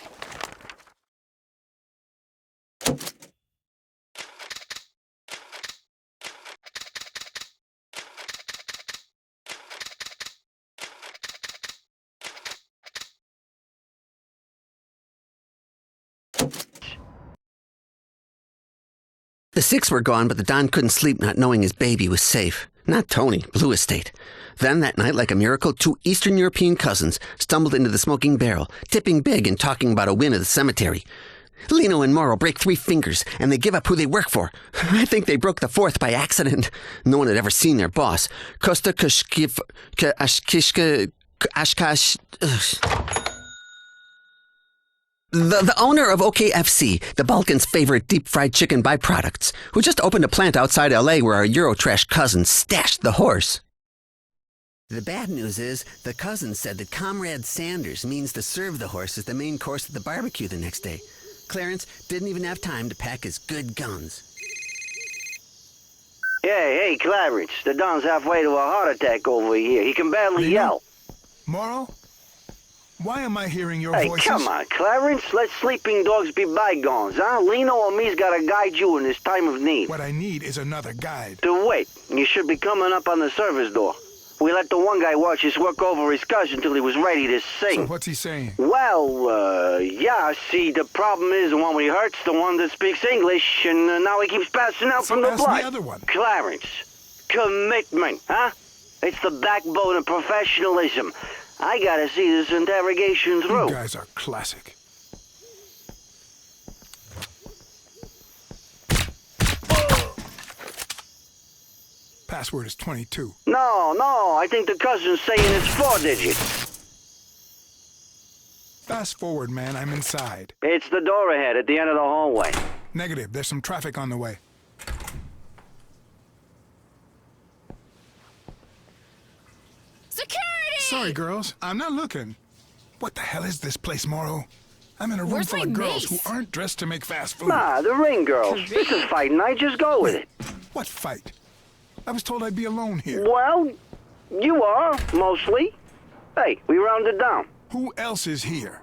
The Siks were gone, but the Don couldn't sleep not knowing his baby was safe. Not Tony, Blue Estate. Then that night, like a miracle, 2 Eastern European cousins stumbled into the smoking barrel, tipping big and talking about a win at the cemetery. Lino and Morrow break 3 fingers, and they give up who they work for. I think they broke the 4th by accident. No one had ever seen their boss. Costa Kushkiv... Ashkishka... Ashkash... The owner of OKFC, the Balkans' favorite deep-fried chicken byproducts, who just opened a plant outside L.A. where our Eurotrash cousins stashed the horse. The bad news is, the cousins said that Comrade Sanders means to serve the horse as the main course at the barbecue the next day. Clarence didn't even have time to pack his good guns. Hey, Clarence, the Don's halfway to a heart attack over here. He can barely yell. Morrow? Why am I hearing your Hey, voices? come on, Clarence. Let sleeping dogs be bygones, huh? Lino and me's gotta guide you in this time of need. What I need is another guide. To wait. You should be coming up on the service door. We let the one guy watch us work over his cousin until he was ready to sing. So what's he saying? Well, yeah, see, the problem is the one we hurt's the one that speaks English, and now he keeps passing out from the ask blood. the other one. Clarence, commitment, huh? It's the backbone of professionalism. I gotta see this interrogation through. You guys are classic. Password is 22. No, I think the cousin's saying it's 4 digits. Fast forward, man, I'm inside. It's the door ahead at the end of the hallway. Negative, there's some traffic on the way. Security! Sorry, girls, I'm not looking. What the hell is this place, Morrow? I'm in a room Where's full my of girls mace? who aren't dressed to make fast food. Nah, the ring girls. This is fight night. Just go with it. What fight? I was told I'd be alone here. Well, you are, mostly. Hey, we rounded down. Who else is here?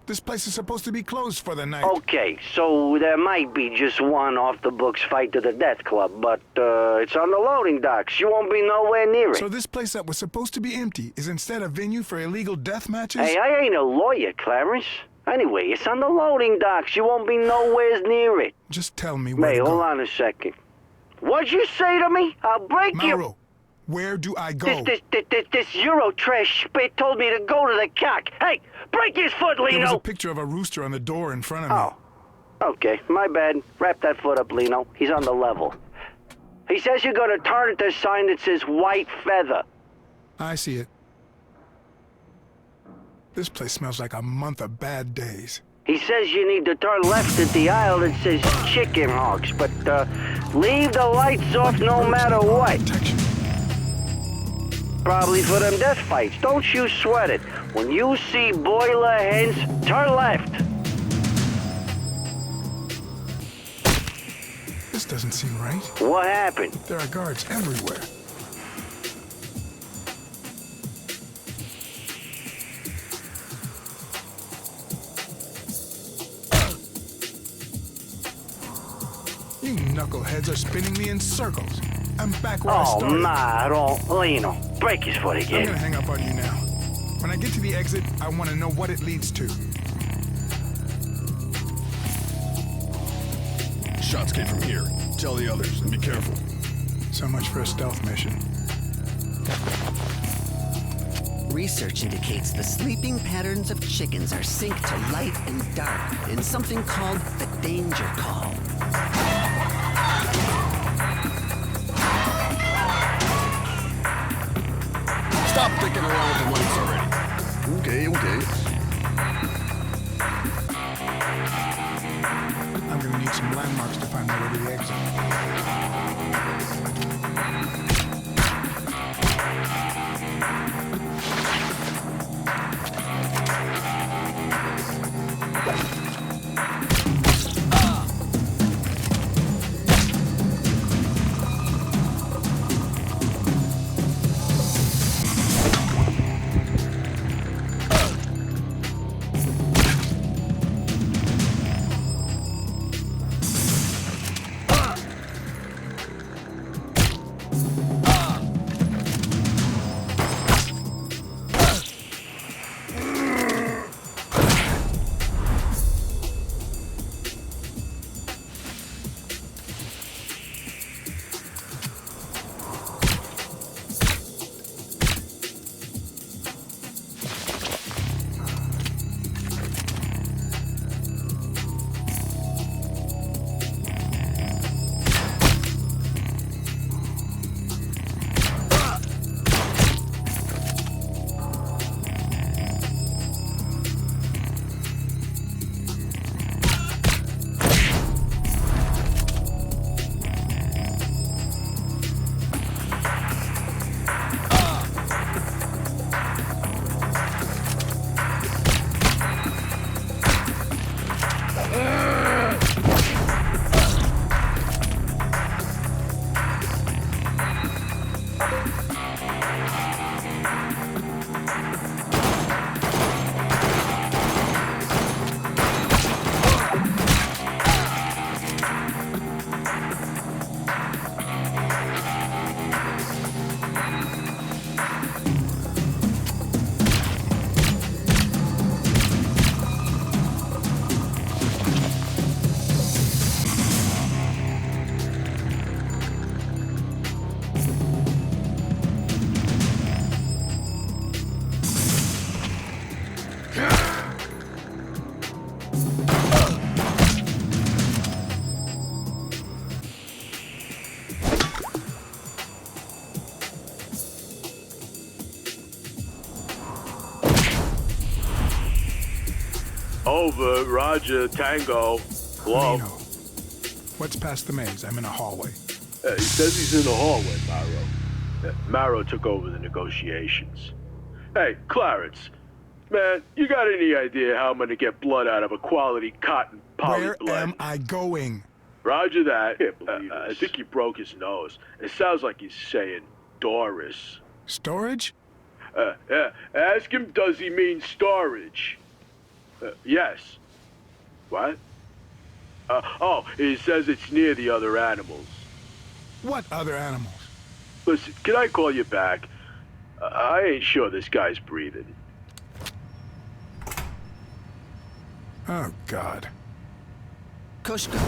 This place is supposed to be closed for the night. Okay, so there might be just one off-the-books fight to the death club, but it's on the loading docks. You won't be nowhere near it. So this place that was supposed to be empty is instead a venue for illegal death matches? Hey, I ain't a lawyer, Clarence. Anyway, it's on the loading docks. You won't be nowhere near it. Just tell me where Hey, to go. hold on a second. What'd you say to me? I'll break you. Mauro, where do I go? This Eurotrash spit told me to go to the cock. Hey, break his foot, Lino. There was a picture of a rooster on the door in front of me. Oh, okay, my bad. Wrap that foot up, Lino. He's on the level. He says you're gonna turn at the sign that says White Feather. I see it. This place smells like a month of bad days. He says you need to turn left at the aisle that says Chicken Hawks, but leave the lights off no matter what. Probably for them death fights. Don't you sweat it. When you see boiler hens, turn left. This doesn't seem right. What happened? There are guards everywhere. You knuckleheads are spinning me in circles. I'm back where I started. Lino, break his foot I'm again. gonna hang up on you now. When I get to the exit, I want to know what it leads to. Shots came from here. Tell the others and be careful. So much for a stealth mission. Research indicates the sleeping patterns of chickens are synced to light and dark in something called the danger call. Stop dicking around with the lights already. Okay. I'm gonna need some landmarks to find my way to the exit. Over, Roger, Tango. Hello? Nino, what's past the maze? I'm in a hallway. He says he's in the hallway, Maro. Maro took over the negotiations. Hey, Clarence. Man, you got any idea how I'm gonna get blood out of a quality cotton poly Where blend? am I going? Roger that. I think he broke his nose. It sounds like he's saying Doris. Storage? Yeah. Ask him, does he mean storage? Yes. What? Oh, he says it's near the other animals. What other animals? Listen, can I call you back? I ain't sure this guy's breathing. Oh, God. Koshka,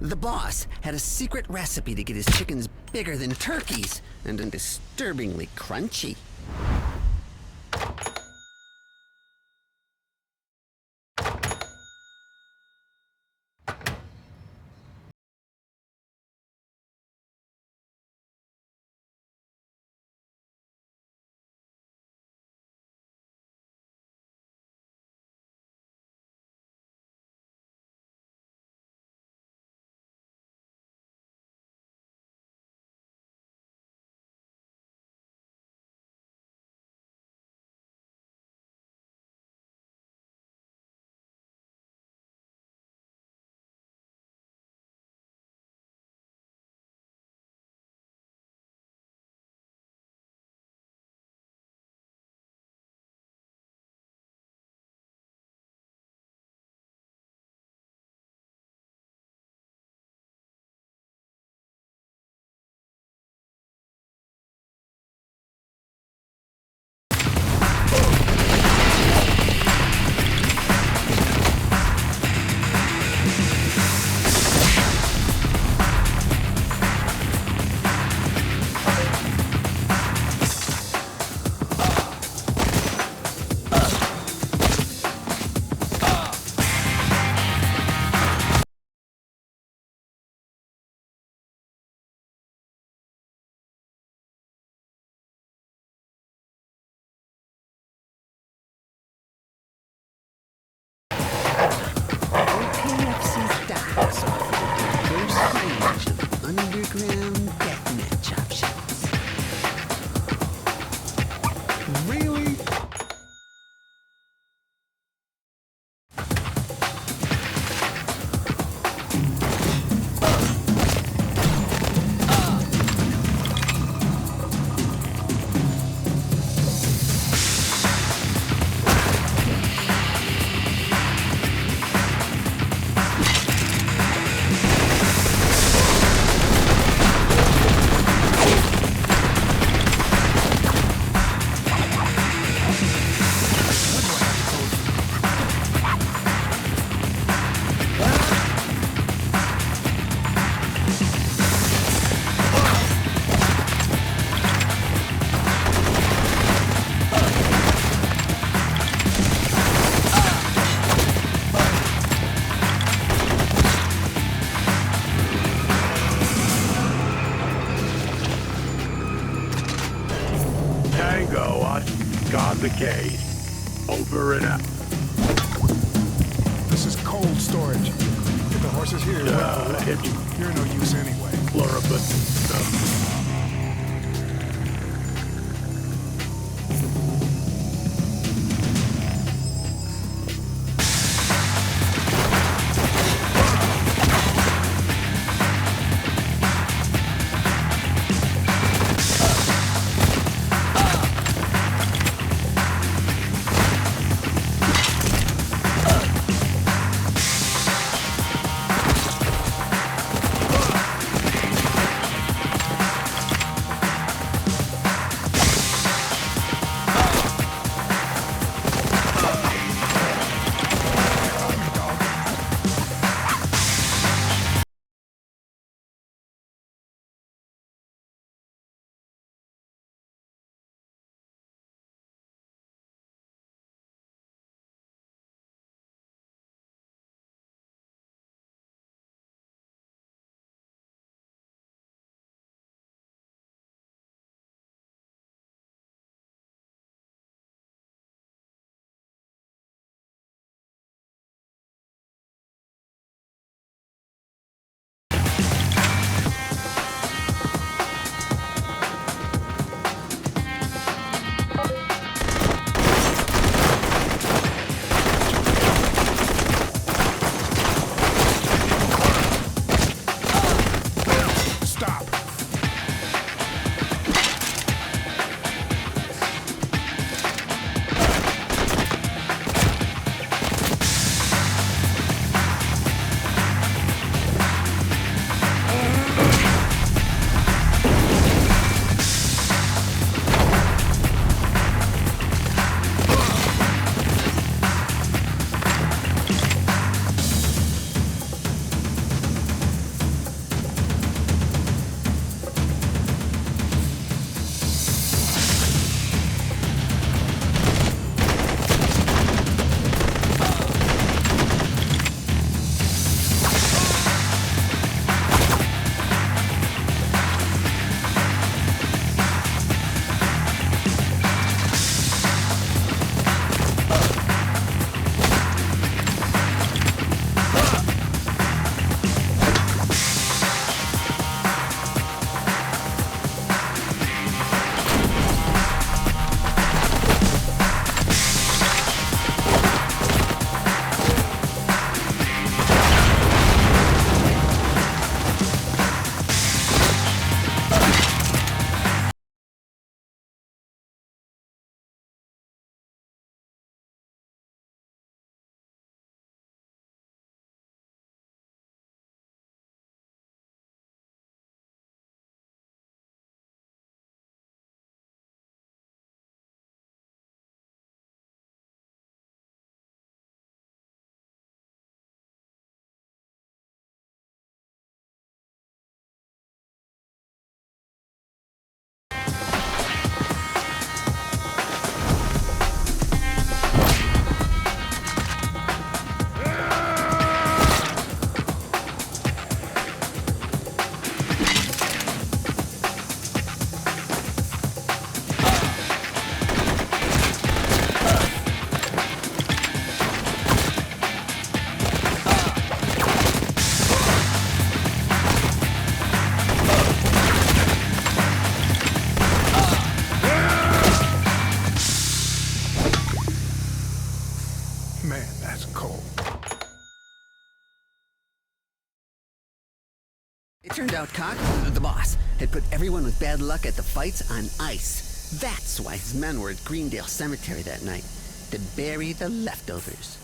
the boss had a secret recipe to get his chickens bigger than turkeys and disturbingly crunchy. Underground deathmatch options. Really? The gate. Over and out. This is cold storage. If the horse is here, you're no use anyway. Man, that's cold. It turned out Cock, the boss, had put everyone with bad luck at the fights on ice. That's why his men were at Greendale Cemetery that night, to bury the leftovers.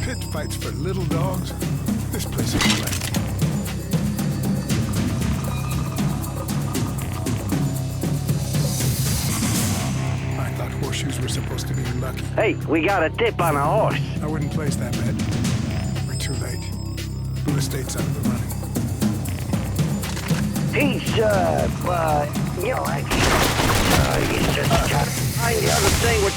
Pit fights for little dogs? This place is wrecked. I thought horseshoes were supposed to be lucky. Hey, we got a tip on a horse. I wouldn't place that bet. We're too late. Blue Estate's out of the running. He's, you know, he's just trying to find the other thing with...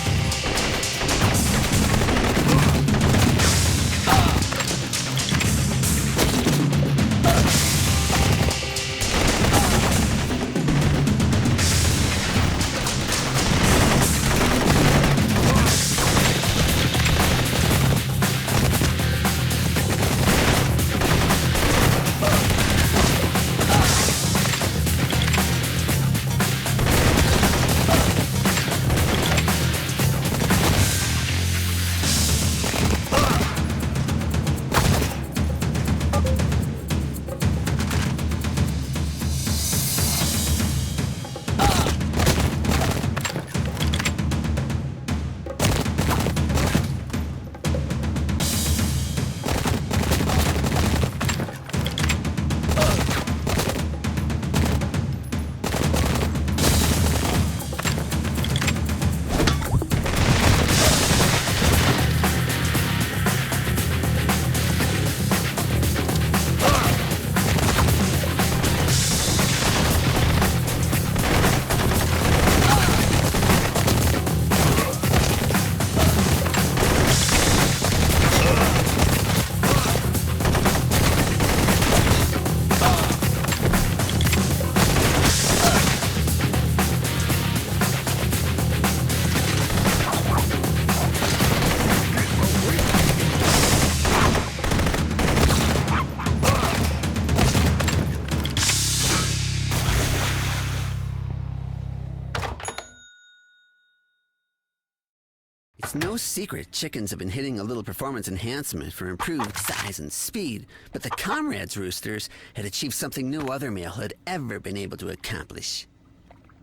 It's no secret chickens have been hitting a little performance enhancement for improved size and speed, but the Comrades roosters had achieved something no other male had ever been able to accomplish.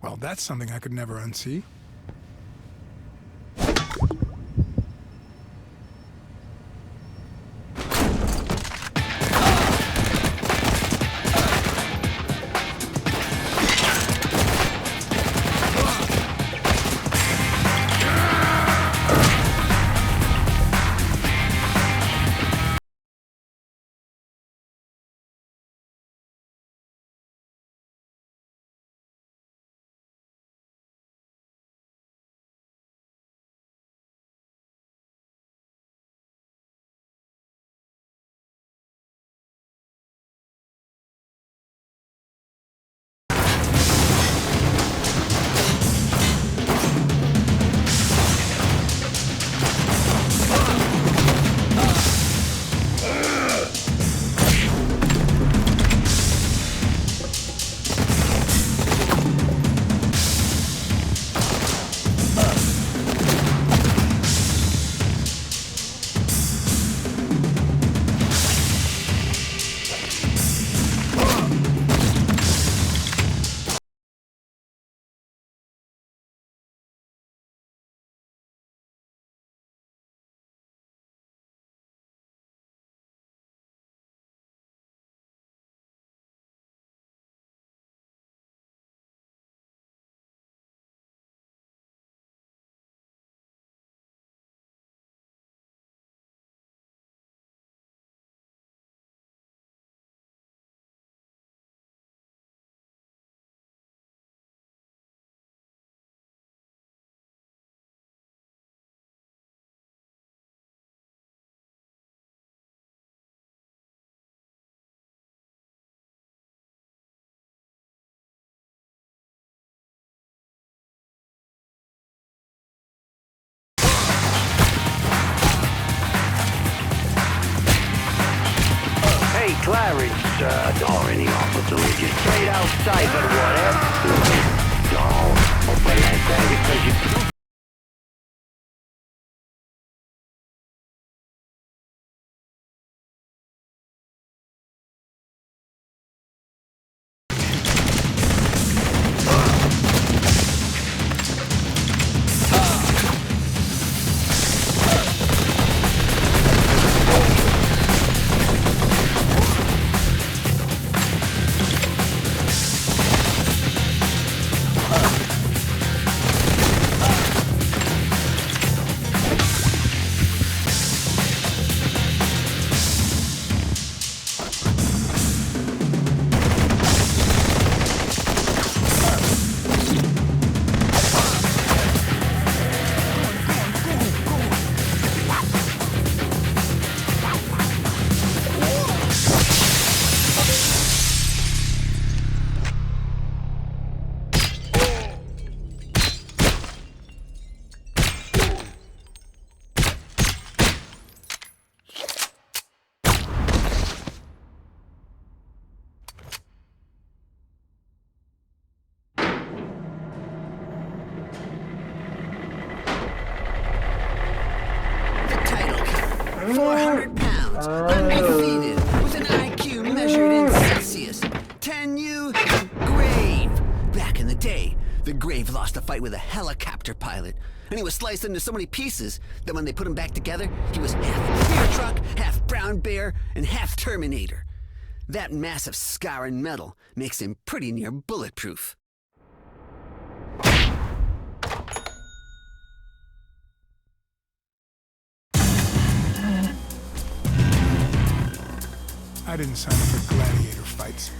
Well, that's something I could never unsee. Clarence, or any officer leaves you straight outside, but whatever. Don't obey that guy because you... Undefeated, with an IQ measured in Celsius. 10U Grave. Back in the day, the Grave lost a fight with a helicopter pilot, and he was sliced into so many pieces that when they put him back together, he was half beer truck, half brown bear, and half Terminator. That massive scar in metal makes him pretty near bulletproof. I didn't sign up for gladiator fights.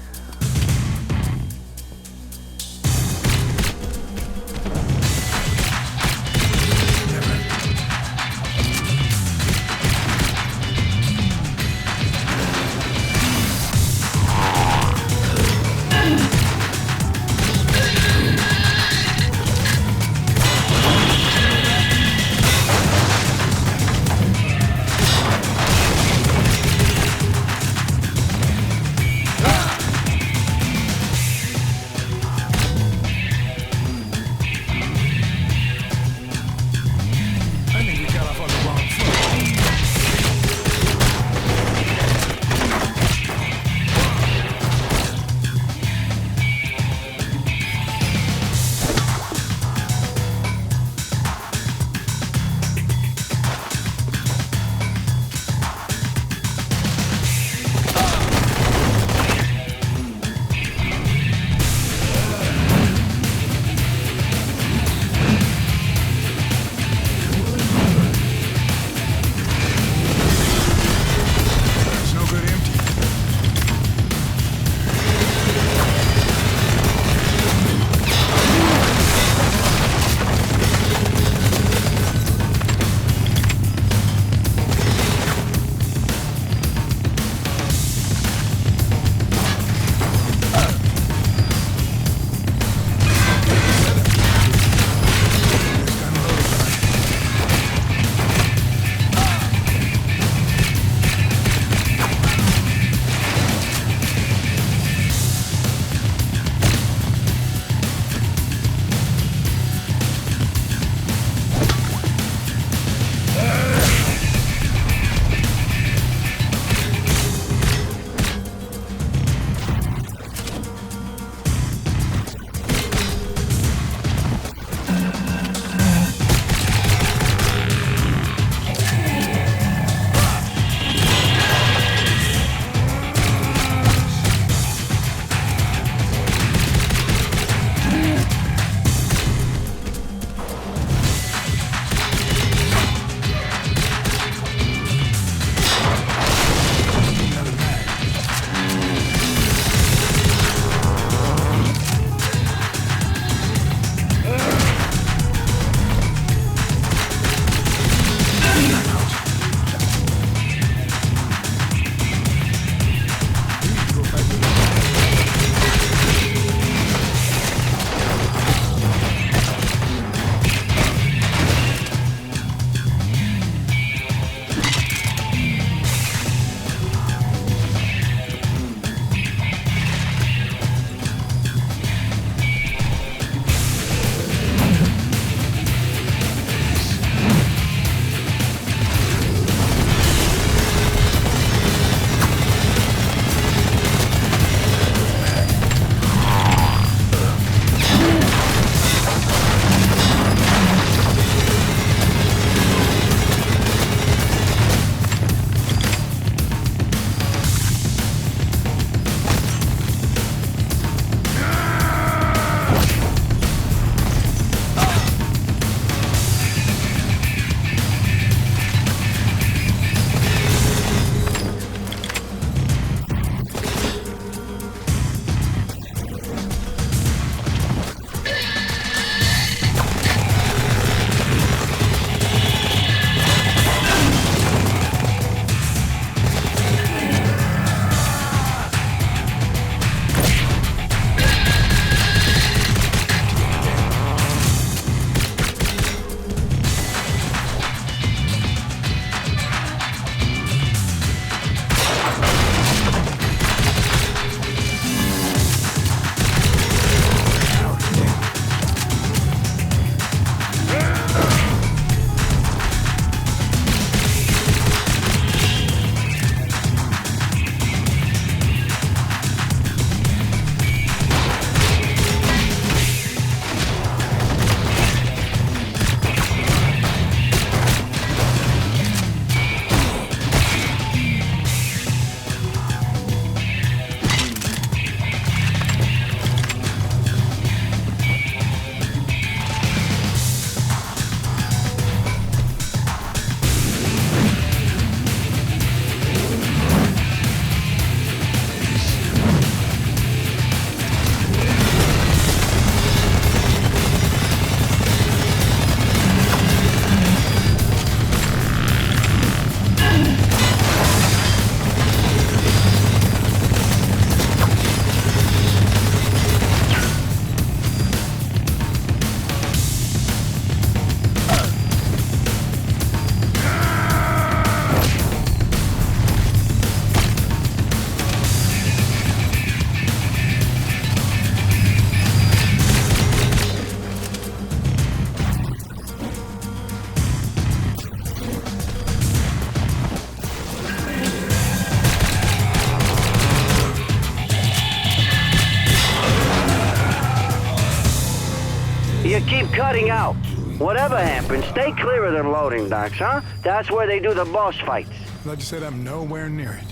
keep cutting out. Whatever happens, stay clear of the loading docks, huh? That's where they do the boss fights. Like you said, I'm nowhere near it.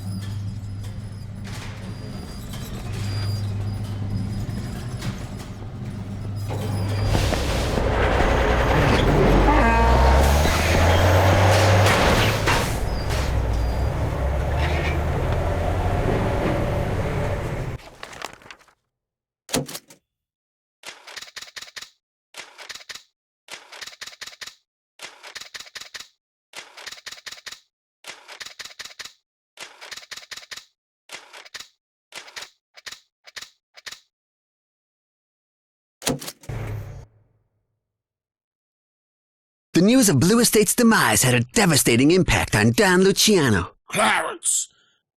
The news of Blue Estate's demise had a devastating impact on Don Luciano. Clarence,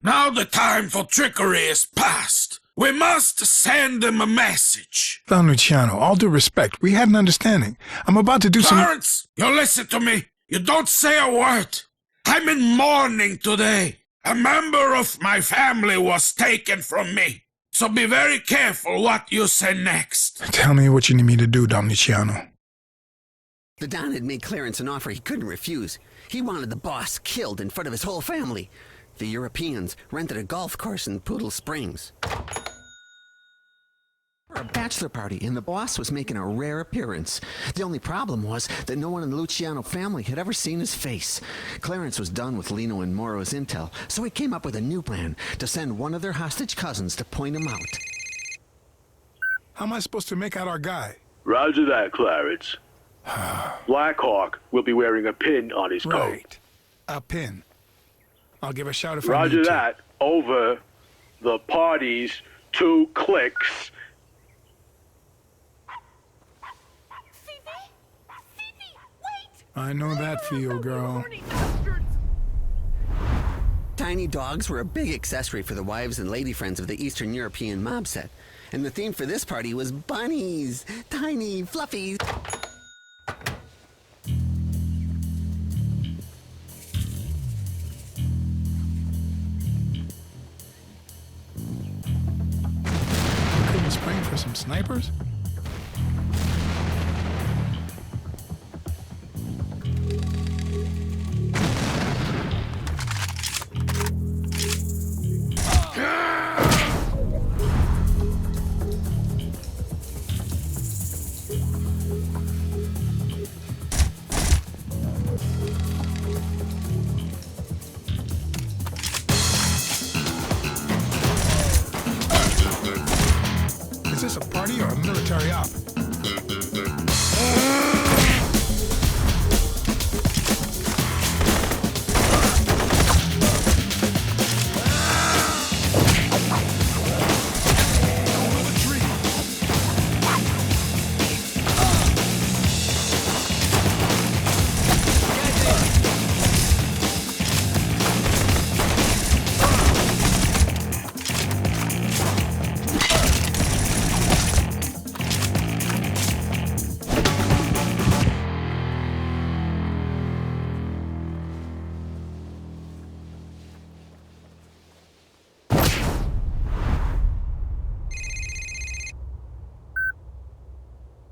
now the time for trickery is past. We must send them a message. Don Luciano, all due respect, we had an understanding. I'm about to do Clarence, you listen to me. You don't say a word. I'm in mourning today. A member of my family was taken from me. So be very careful what you say next. Tell me what you need me to do, Don Luciano. The Don had made Clarence an offer he couldn't refuse. He wanted the boss killed in front of his whole family. The Europeans rented a golf course in Poodle Springs for a bachelor party, and the boss was making a rare appearance. The only problem was that no one in the Luciano family had ever seen his face. Clarence was done with Lino and Moro's intel, so he came up with a new plan to send one of their hostage cousins to point him out. How am I supposed to make out our guy? Roger that, Clarence. Black Hawk will be wearing a pin on his coat. Right. A pin. I'll give a shout if I Roger need to. that. Over the party's 2 clicks. I know that feel, girl. Tiny dogs were a big accessory for the wives and lady friends of the Eastern European mob set. And the theme for this party was bunnies. Tiny, fluffy. Couldn't spring for some snipers? Is this a party or a military op?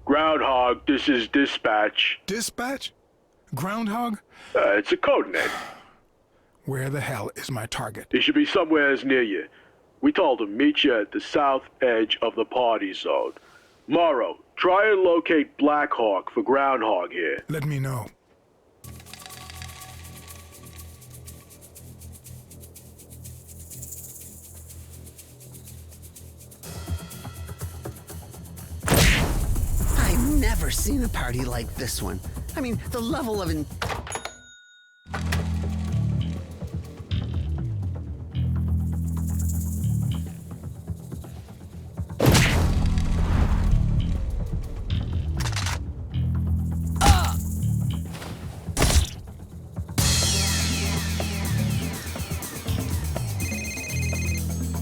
Groundhog, this is Dispatch. Dispatch? Groundhog? It's a code name. Where the hell is my target? He should be somewhere near you. We told him meet you at the south edge of the party zone. Morrow, try and locate Black Hawk for Groundhog here. Let me know. I've never seen a party like this one. I mean, the level of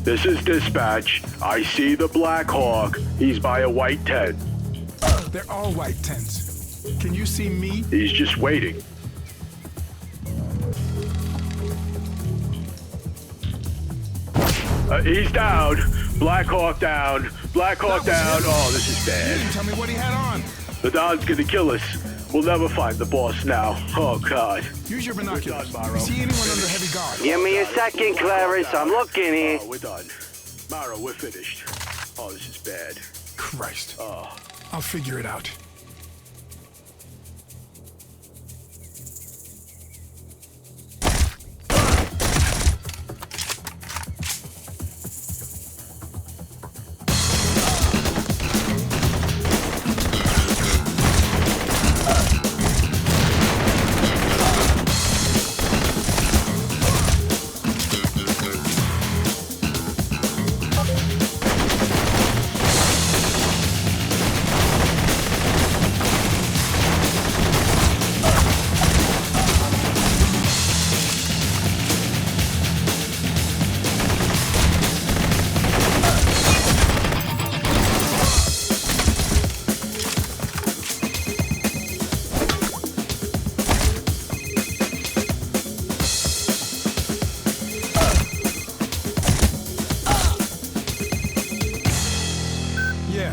This is Dispatch. I see the Black Hawk. He's by a white tent. They're all white tents. Can you see me? He's just waiting. He's down. Black Hawk down. Black Hawk down. Oh, this is You bad. didn't tell me what he had on. The Don's gonna kill us. We'll never find the boss now. Oh, God. Use your binoculars. See anyone under heavy guard? Give me a second, Clarence. I'm looking here. Oh, we're done. Maro, we're finished. Oh, this is bad. Christ. Oh. I'll figure it out.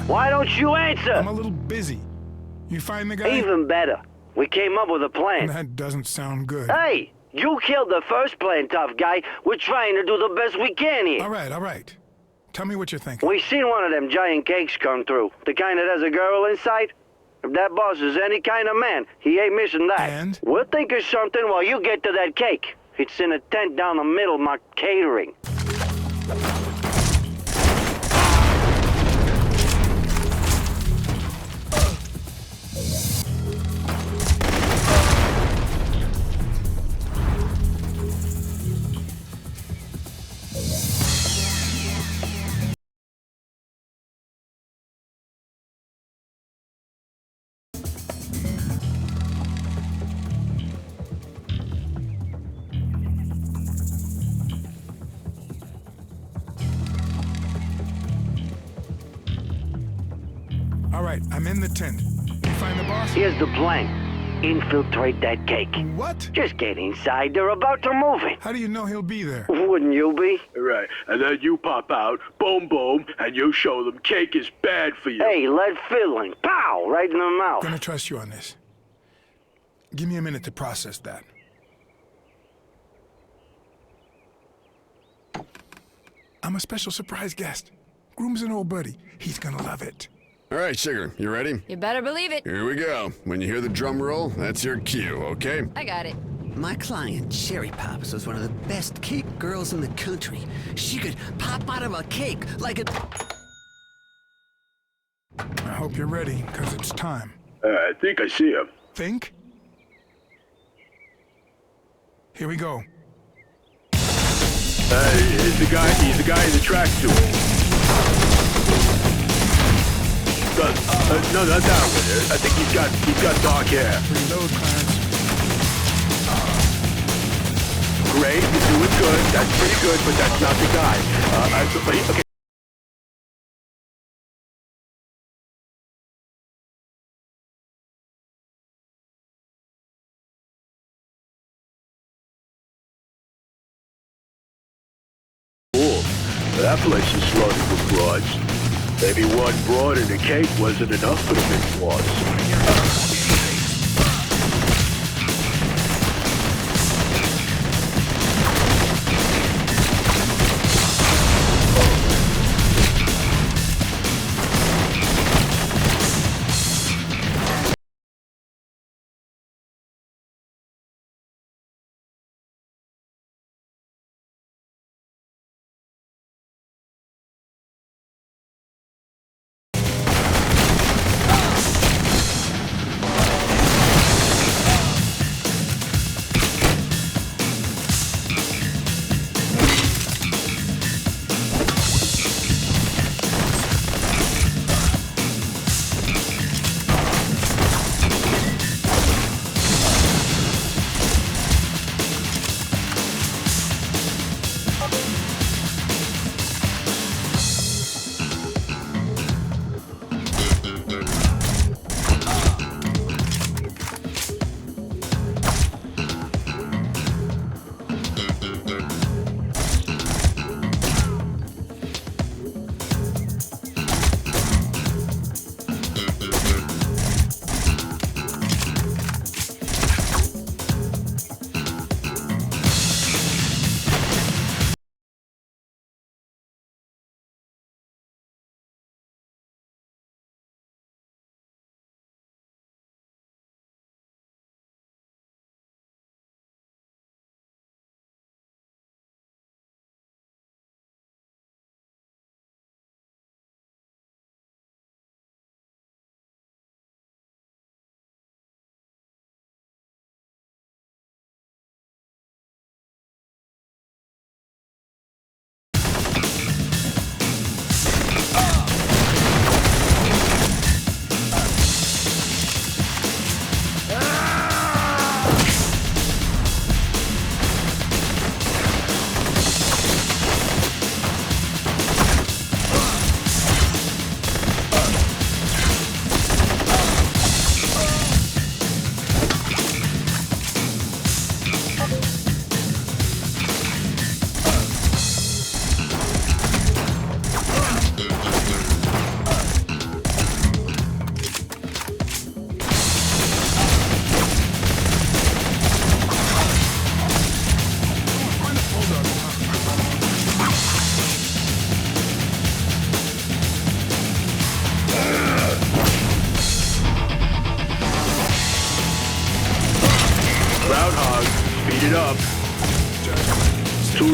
Why don't you answer? I'm a little busy. You find the guy? Even better. We came up with a plan. That doesn't sound good. Hey, you killed the first plan, tough guy. We're trying to do the best we can here. All right. Tell me what you're thinking. We seen one of them giant cakes come through. The kind that has a girl inside. If that boss is any kind of man, he ain't missing that. And? We'll think of something while you get to that cake. It's in a tent down the middle marked catering. All right, I'm in the tent. You find the boss? Here's the plan. Infiltrate that cake. What? Just get inside. They're about to move it. How do you know he'll be there? Wouldn't you be? Right, and then you pop out, boom, boom, and you show them cake is bad for you. Hey, lead filling. Pow! Right in the mouth. Gonna trust you on this. Give me a minute to process that. I'm a special surprise guest. Groom's an old buddy. He's gonna love it. All right, Sugar, you ready? You better believe it. Here we go. When you hear the drum roll, that's your cue, okay? I got it. My client, Cherry Popz, was one of the best cake girls in the country. She could pop out of a cake like a... I hope you're ready, because it's time. I think I see him. Think? Here we go. He's the guy in the tracksuit. No, not that one. I think he's got dark hair. Reload, Clarence. Great, you're doing good. That's pretty good, but that's not the guy. Okay. Cool. That place is loaded with broads. Maybe one broad in a cake wasn't enough for the big boss.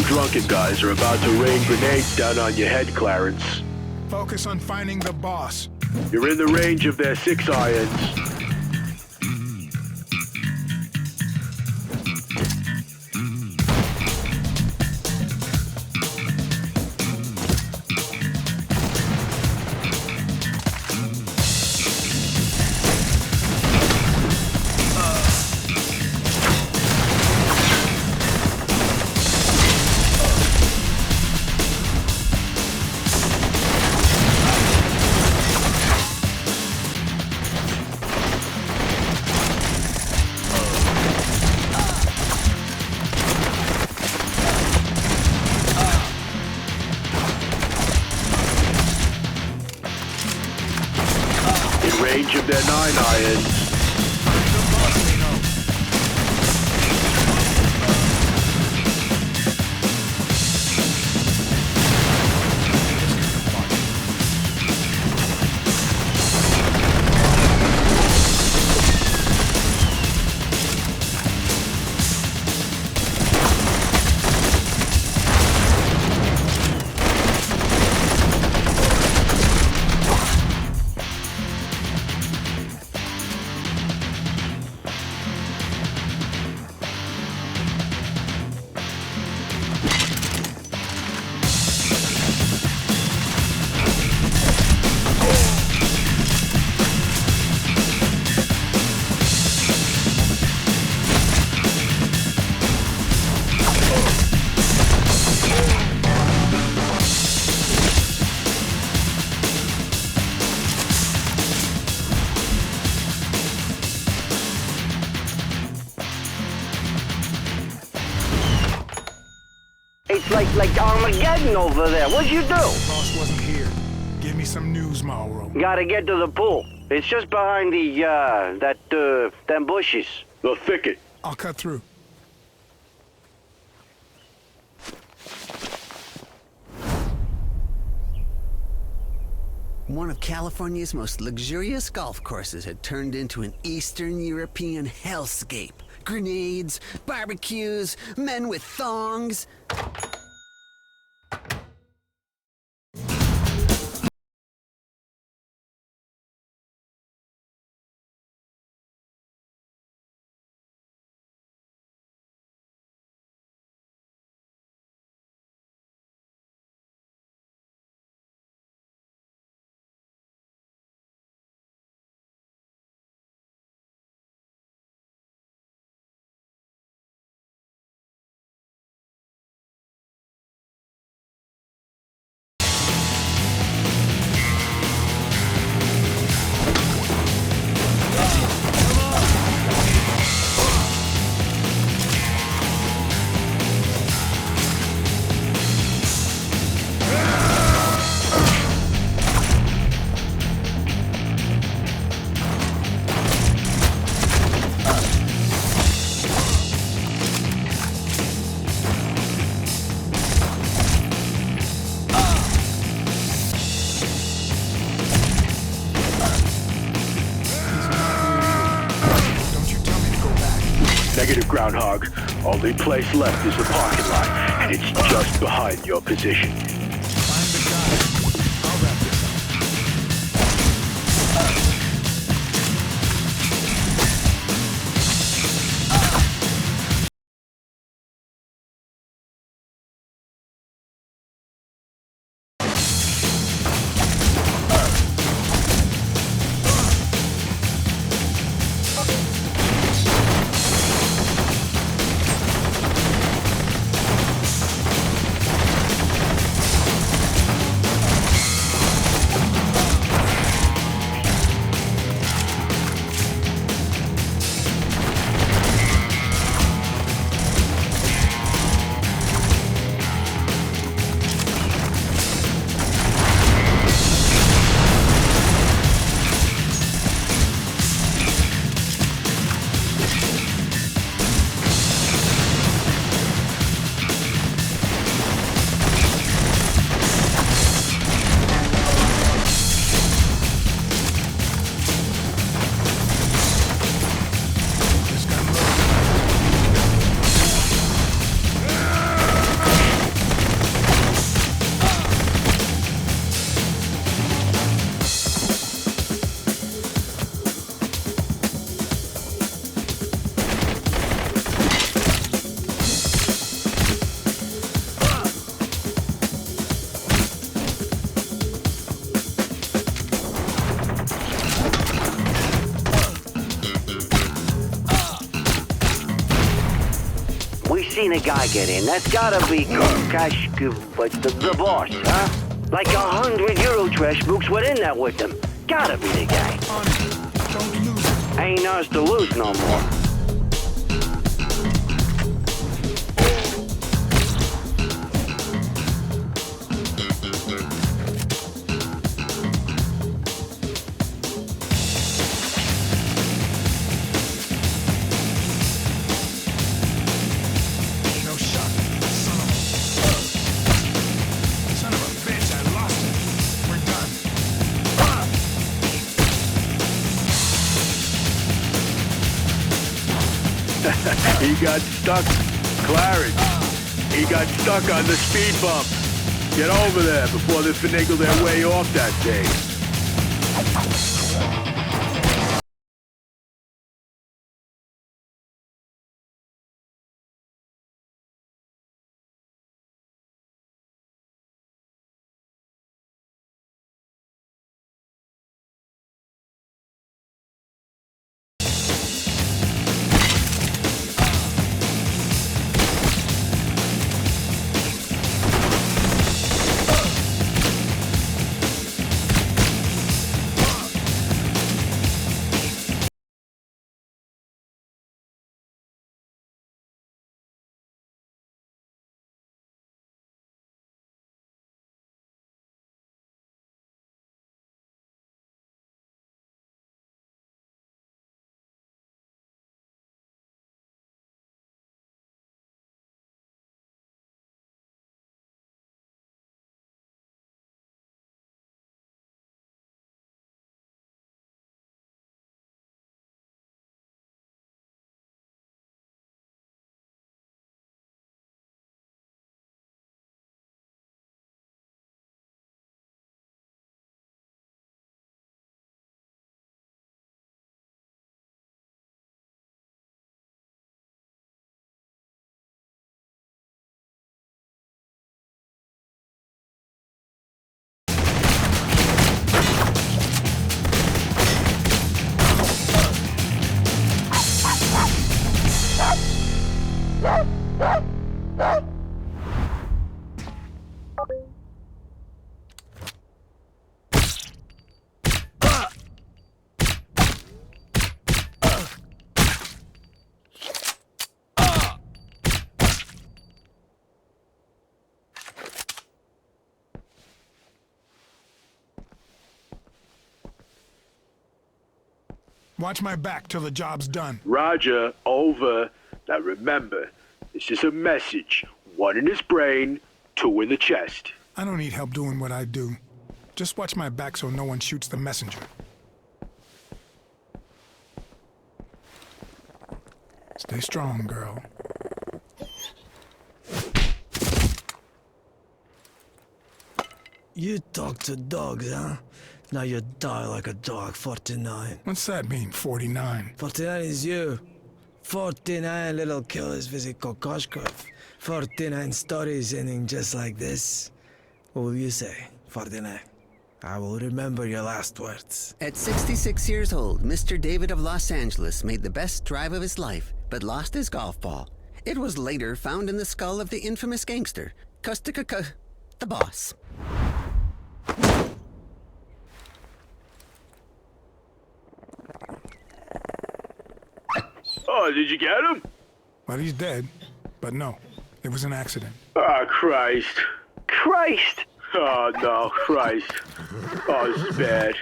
drunken guys are about to rain grenades down on your head, Clarence. Focus on finding the boss. You're in the range of their 6 irons. Range of their 9 irons. It's like Armageddon over there. What'd you do? Boss wasn't here. Give me some news, Mauro. Gotta get to the pool. It's just behind the, them bushes. The thicket. I'll cut through. One of California's most luxurious golf courses had turned into an Eastern European hellscape. Grenades, barbecues, men with thongs. Negative, Groundhog. Only place left is the parking lot, and it's just behind your position. Find the guy. I'll wrap this seen a guy get in. That's gotta be but the boss, huh? Like €100 trash books went in there with them. Gotta be the guy. Don't lose it. Ain't ours to lose no more. He got stuck. Clarence. He got stuck on the speed bump. Get over there before they finagle their way off that thing. Watch my back till the job's done. Roger, over. Now remember, this is a message. 1 in his brain, 2 in the chest. I don't need help doing what I do. Just watch my back so no one shoots the messenger. Stay strong, girl. You talk to dogs, huh? Now you die like a dog, 49. What's that mean, 49? 49 is you. 49 little killers visit Kokoshkov. 49 stories ending just like this. What will you say, 49? I will remember your last words. At 66 years old, Mr. David of Los Angeles made the best drive of his life, but lost his golf ball. It was later found in the skull of the infamous gangster, the boss. Oh, did you get him? Well, he's dead. But no, it was an accident. Oh, Christ. Christ! Oh, no, Christ. Oh, this is bad.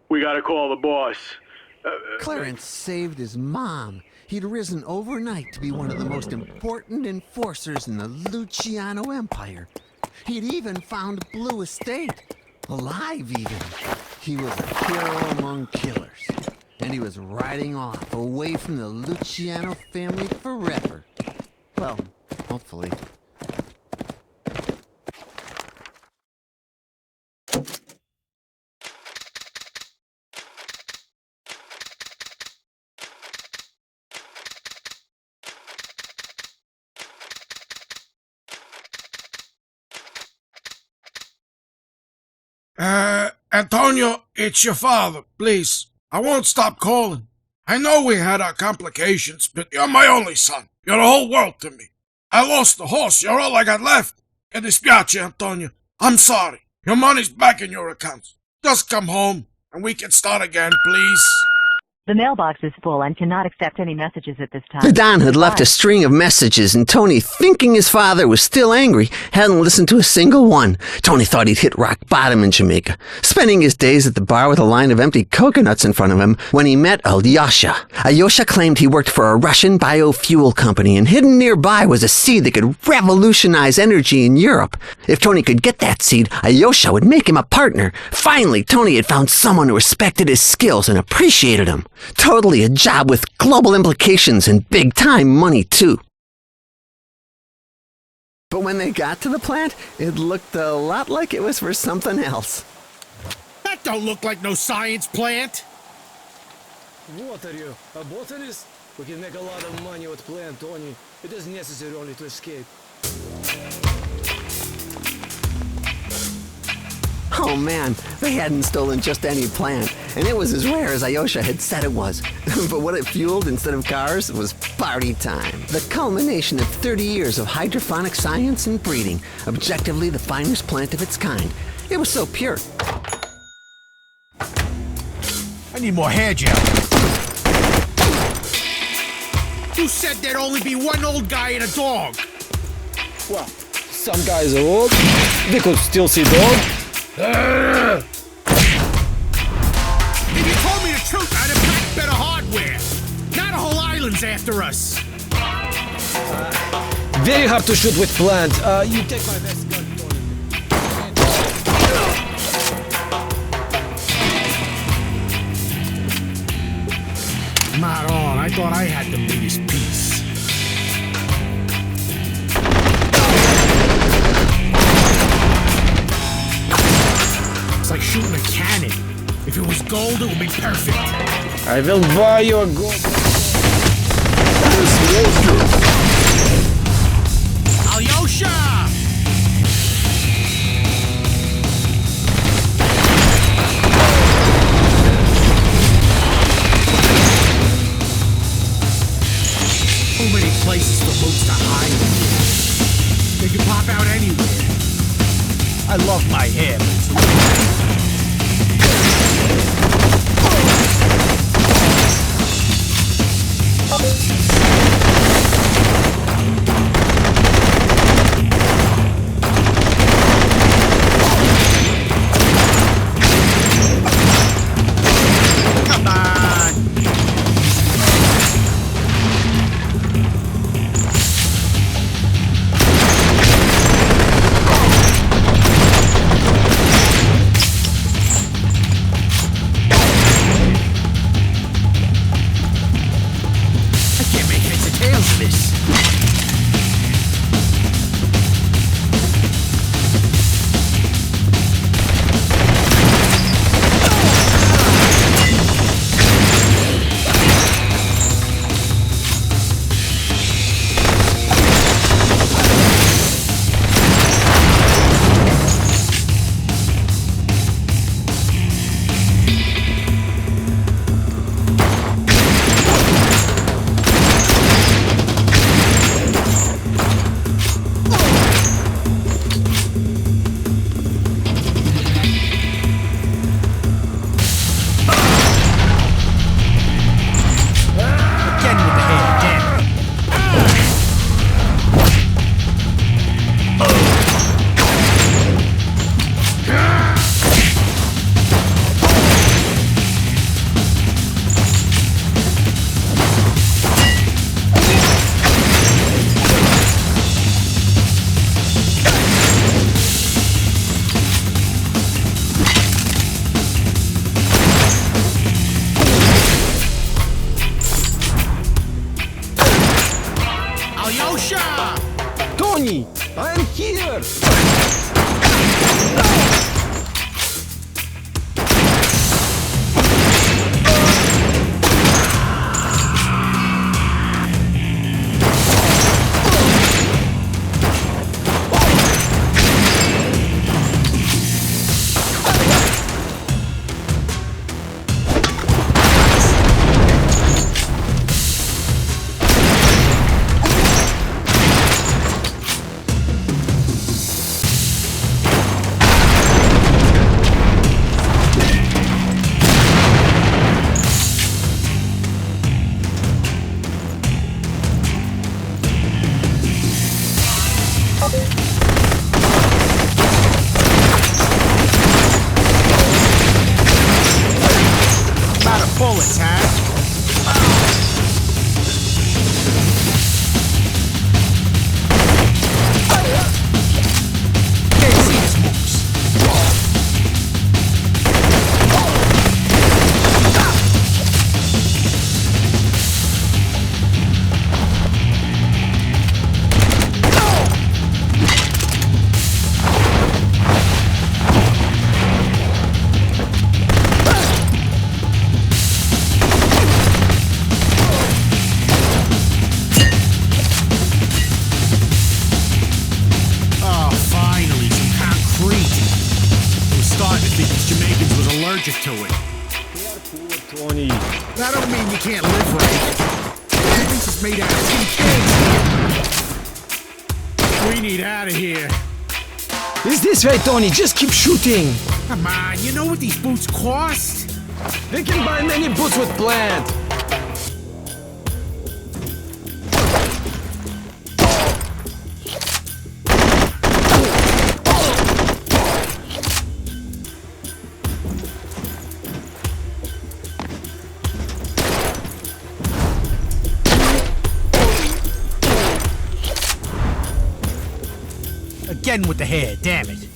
We gotta call the boss. Clarence saved his mom. He'd risen overnight to be one of the most important enforcers in the Luciano Empire. He'd even found Blue Estate. Alive, even. He was a hero among killers. And he was riding off away from the Luciano family forever. Well, hopefully. Antonio, it's your father. Please, I won't stop calling. I know we had our complications, but you're my only son. You're the whole world to me. I lost the horse. You're all I got left. Che dispiace, Antonio. I'm sorry. Your money's back in your accounts. Just come home, and we can start again, please. The mailbox is full and cannot accept any messages at this time. The Don had left a string of messages, and Tony, thinking his father was still angry, hadn't listened to a single one. Tony thought he'd hit rock bottom in Jamaica, spending his days at the bar with a line of empty coconuts in front of him when he met Alyosha. Alyosha claimed he worked for a Russian biofuel company, and hidden nearby was a seed that could revolutionize energy in Europe. If Tony could get that seed, Alyosha would make him a partner. Finally, Tony had found someone who respected his skills and appreciated him. Totally a job with global implications and big-time money, too. But when they got to the plant, it looked a lot like it was for something else. That don't look like no science plant. What are you, a botanist? We can make a lot of money with plant, Tony. It is necessary only to escape. Oh man, they hadn't stolen just any plant, and it was as rare as Alyosha had said it was. But what it fueled instead of cars was party time. The culmination of 30 years of hydroponic science and breeding, objectively the finest plant of its kind. It was so pure. I need more hair gel. Who said there'd only be one old guy and a dog? Well, some guys are old. They could still see dog. If you told me the truth, I'd have packed better hardware. Not a whole island's after us. Very hard to shoot with plant. You take my best gun, Tony. Maron, I thought I had the biggest piece. It's like shooting a cannon. If it was gold, it would be perfect. I will buy you a gold. Alyosha! So many places for boats to hide. They can pop out anywhere. I love my hair, but it's come on! bullets, huh? To it. Tony. That don't mean you can't live right. This is made out of TK. We need out of here. It's this way, Tony. Just keep shooting. Come on, you know what these boots cost? They can buy many boots with plant. Again with the hair, damn it.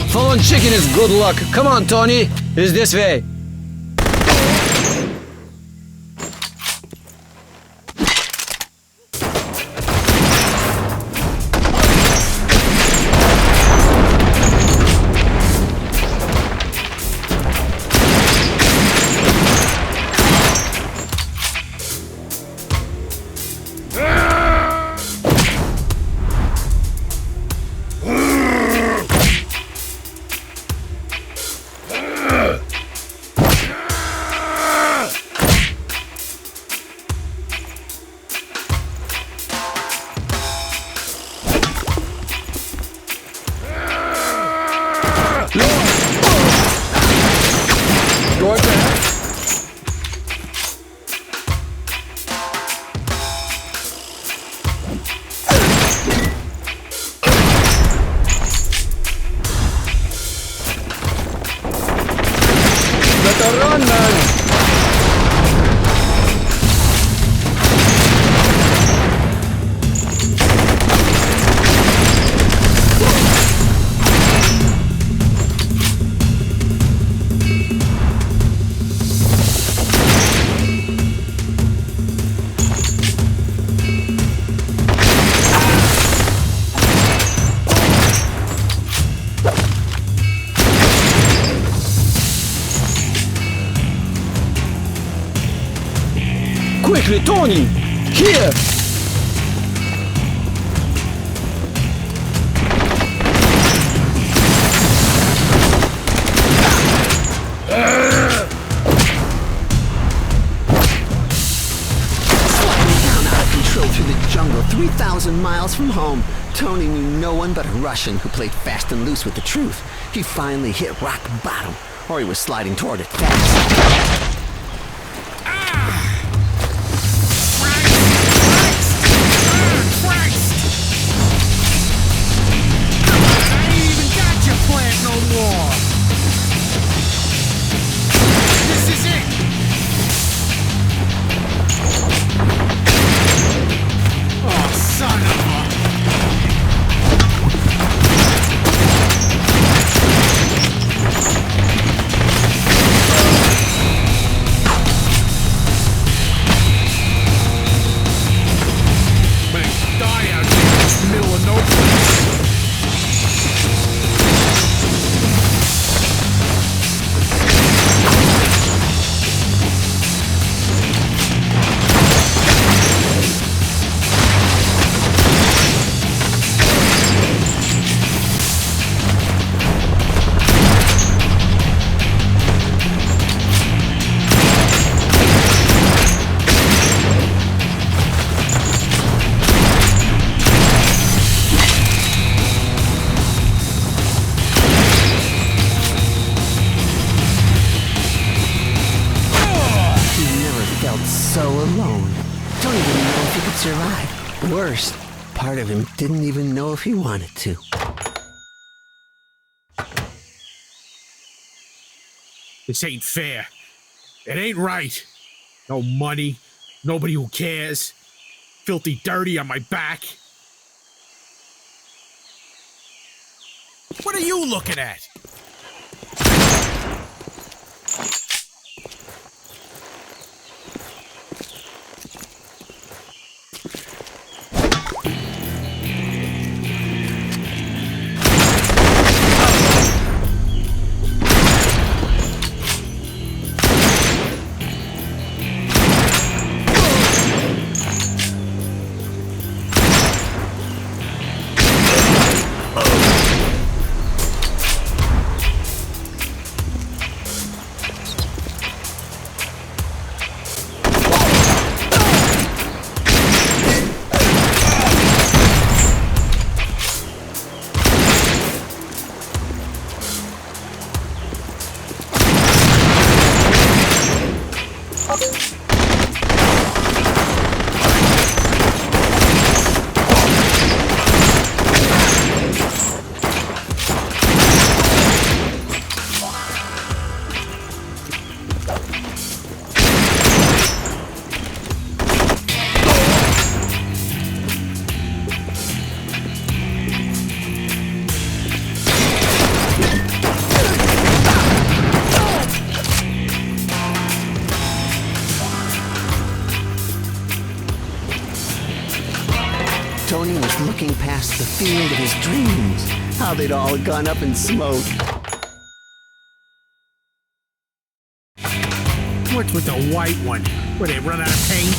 Fallen chicken is good luck. Come on, Tony. It's this way. Run, man! Quickly, Tony! Here! Sliding down out of control through the jungle 3,000 miles from home, Tony knew no one but a Russian who played fast and loose with the truth. He finally hit rock bottom, or he was sliding toward it fast. so alone. Tony didn't know if he could survive. Worse, part of him didn't even know if he wanted to. This ain't fair. It ain't right. No money, nobody who cares. Filthy dirty on my back. What are you looking at? Tony was looking past the field of his dreams. How they'd all gone up in smoke. What's with the white one? Where they run out of paint?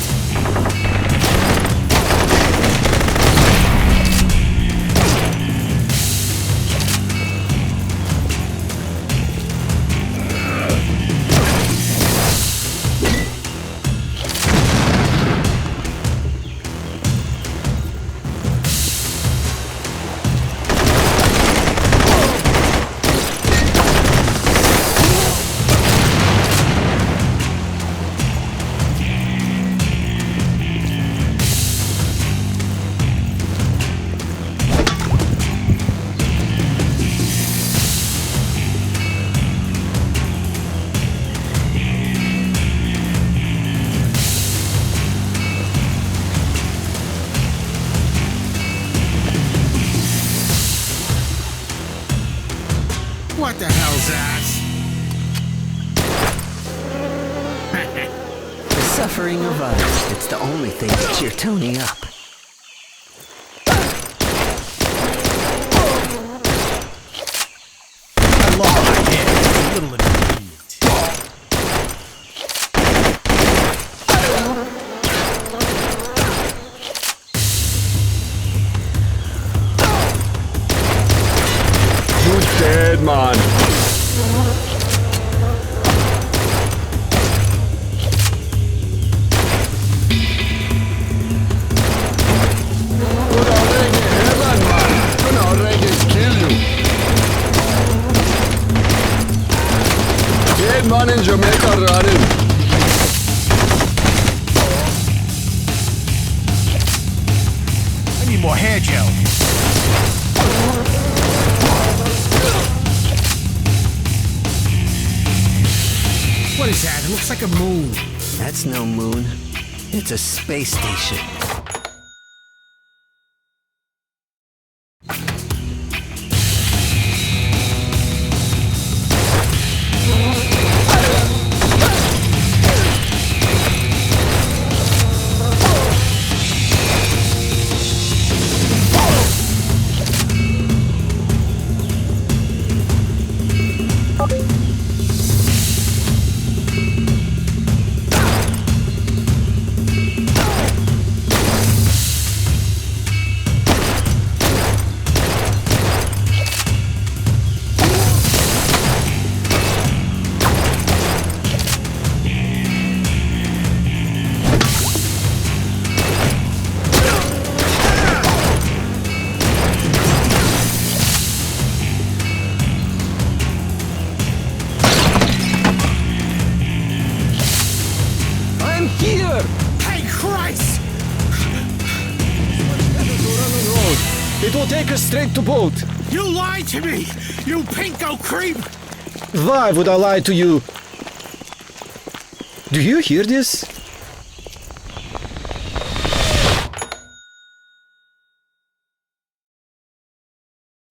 What the hell's that? The suffering of others. It's the only thing to cheer Tony up. I love my head. It's a little inconvenient. Who's dead, man? Man in Jamaica running. I need more hair gel. What is that? It looks like a moon. That's no moon. It's a space station. It will take us straight to boat. You lied to me, you pinko creep! Why would I lie to you? Do you hear this?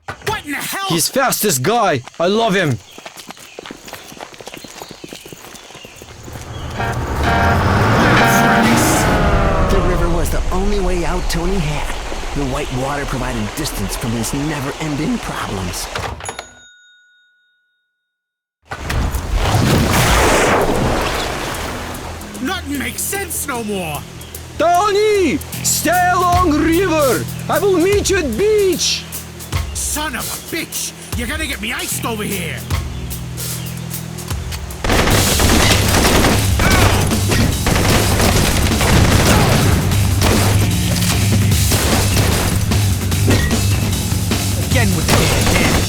What in the hell? He's fastest guy. I love him. The river was the only way out Tony had. The white water provided distance from his never-ending problems. Nothing makes sense no more! Tony! Stay along river! I will meet you at beach! Son of a bitch! You're gonna get me iced over here! Again with the hand.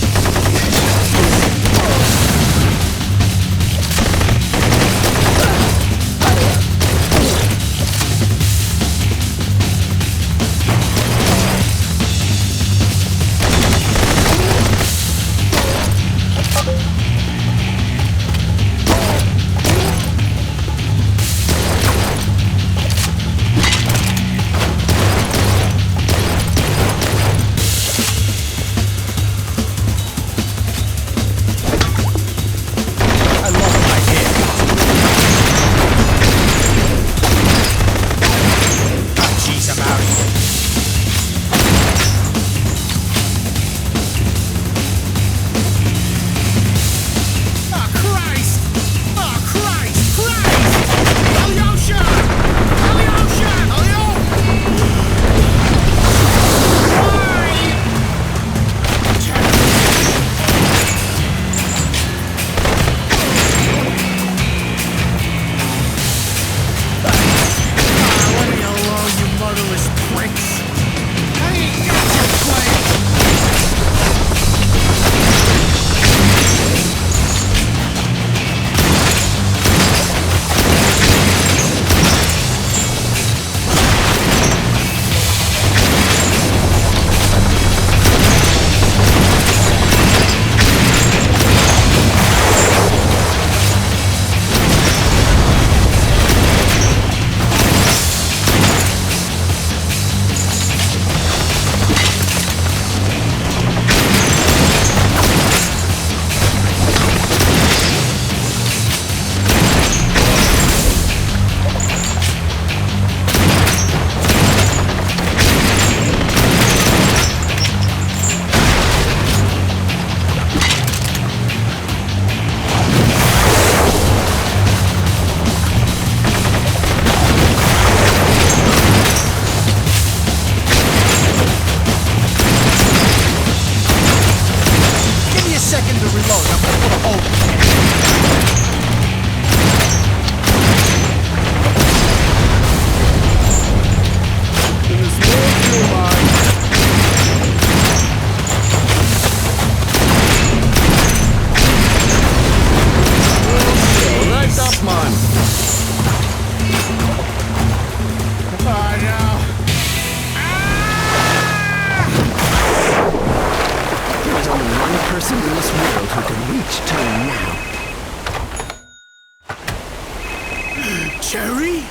Cherry?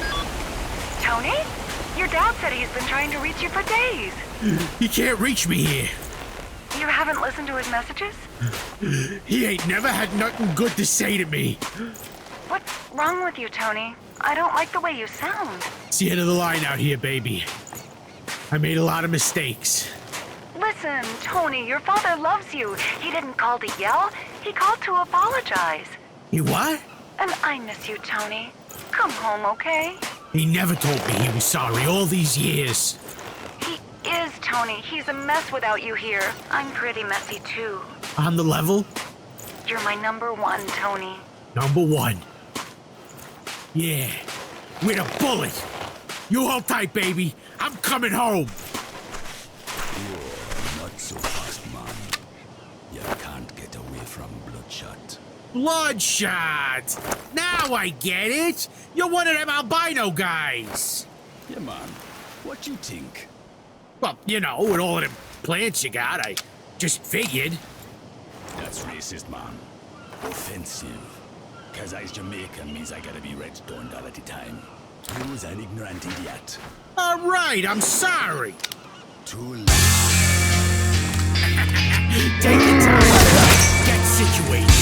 Tony? Your dad said he's been trying to reach you for days. He can't reach me here. You haven't listened to his messages? He ain't never had nothing good to say to me. What's wrong with you, Tony? I don't like the way you sound. It's the end of the line out here, baby. I made a lot of mistakes. Listen, Tony, your father loves you. He didn't call to yell. He called to apologize. He what? And I miss you, Tony. Come home, okay? He never told me he was sorry all these years. He is, Tony. He's a mess without you here. I'm pretty messy, too. On the level? You're my number one, Tony. Number one. Yeah. With a bullet. You hold tight, baby. I'm coming home. You're not so fast, man. You can't get away from bloodshot. Bloodshot! Now I get it! You're one of them albino guys! Yeah, man. What you think? Well, you know, with all of them plants you got, I just figured. That's racist, man. Offensive. Cause I's Jamaican means I gotta be redstone all at the time. You's an ignorant idiot. All right, I'm sorry. Too late. Take your time. Get situated.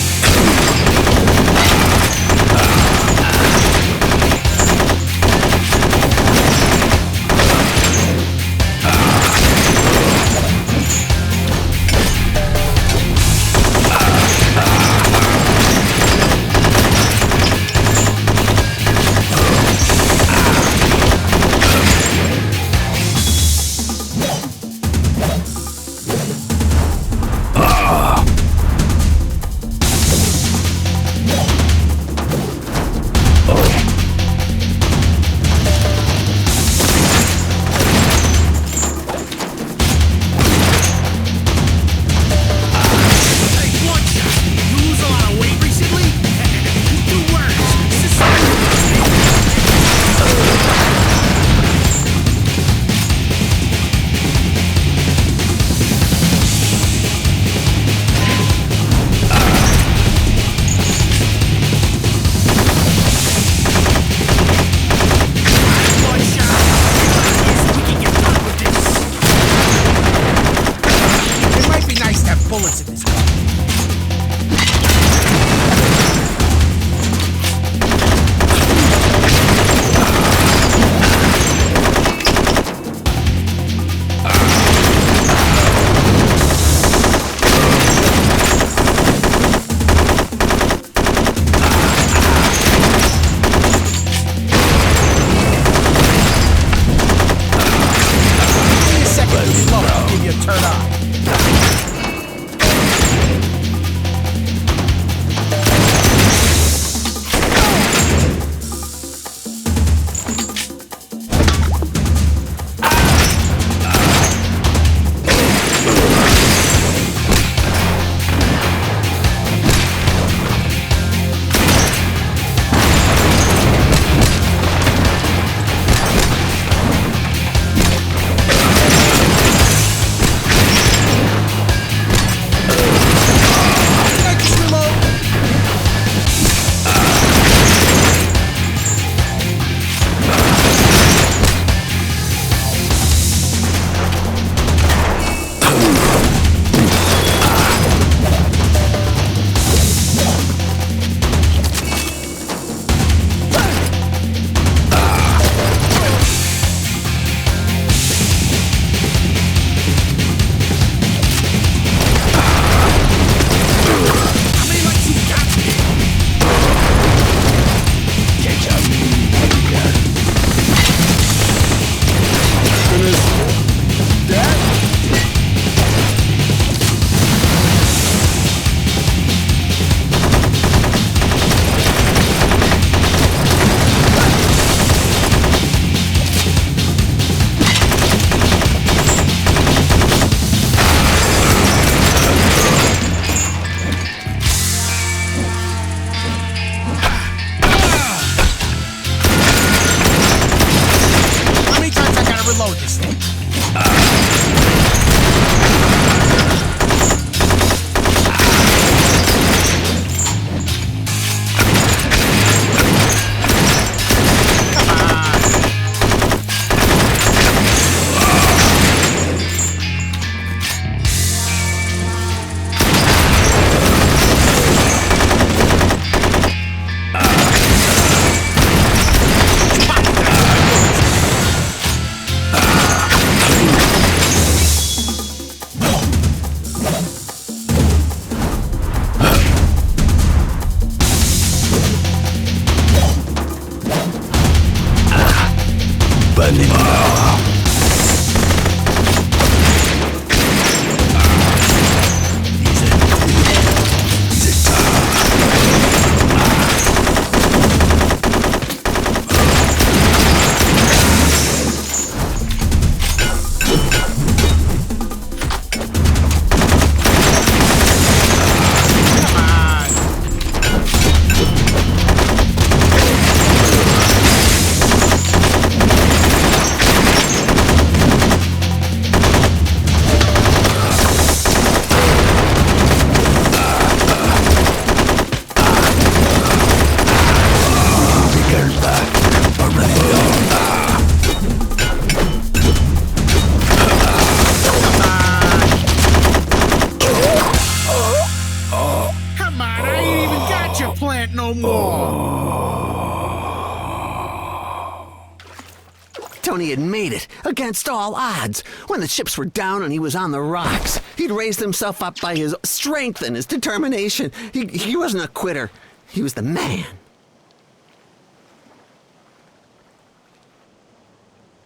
Tony had made it, against all odds. When the chips were down and he was on the rocks, he'd raised himself up by his strength and his determination. He wasn't a quitter. He was the man.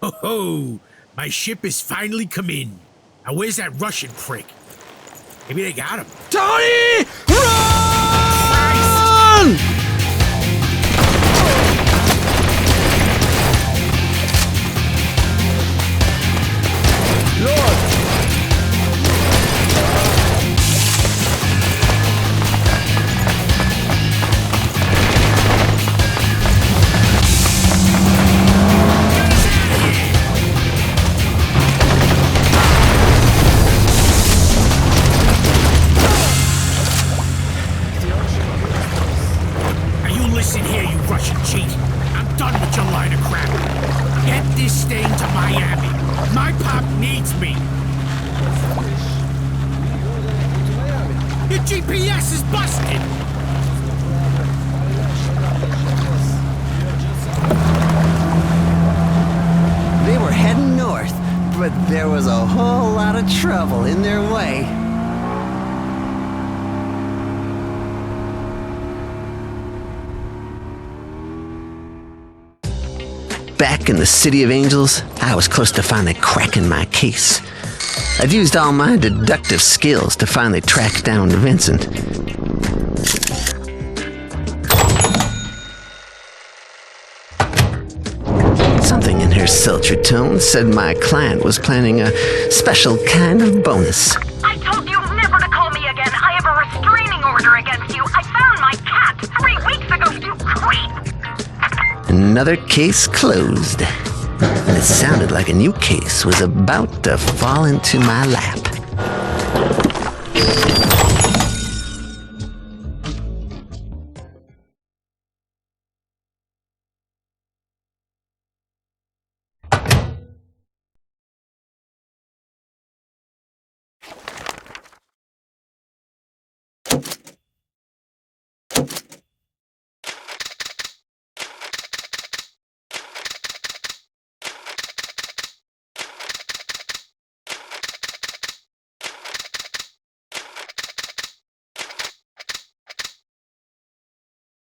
Ho ho! My ship has finally come in. Now where's that Russian prick? Maybe they got him. Tony! Run! Lord! Listen here, you Russian cheat. I'm done with your line of crap. Get this thing to Miami. My pop needs me. Your GPS is busted. They were heading north, but there was a whole lot of trouble in their way. Back in the City of Angels, I was close to finally cracking my case. I'd used all my deductive skills to finally track down Vincent. Something in her sultry tone said my client was planning a special kind of bonus. I told you never to call me again. I have a restraining order against you. I found my cat 3 weeks ago, you creep! Another case closed. And it sounded like a new case was about to fall into my lap.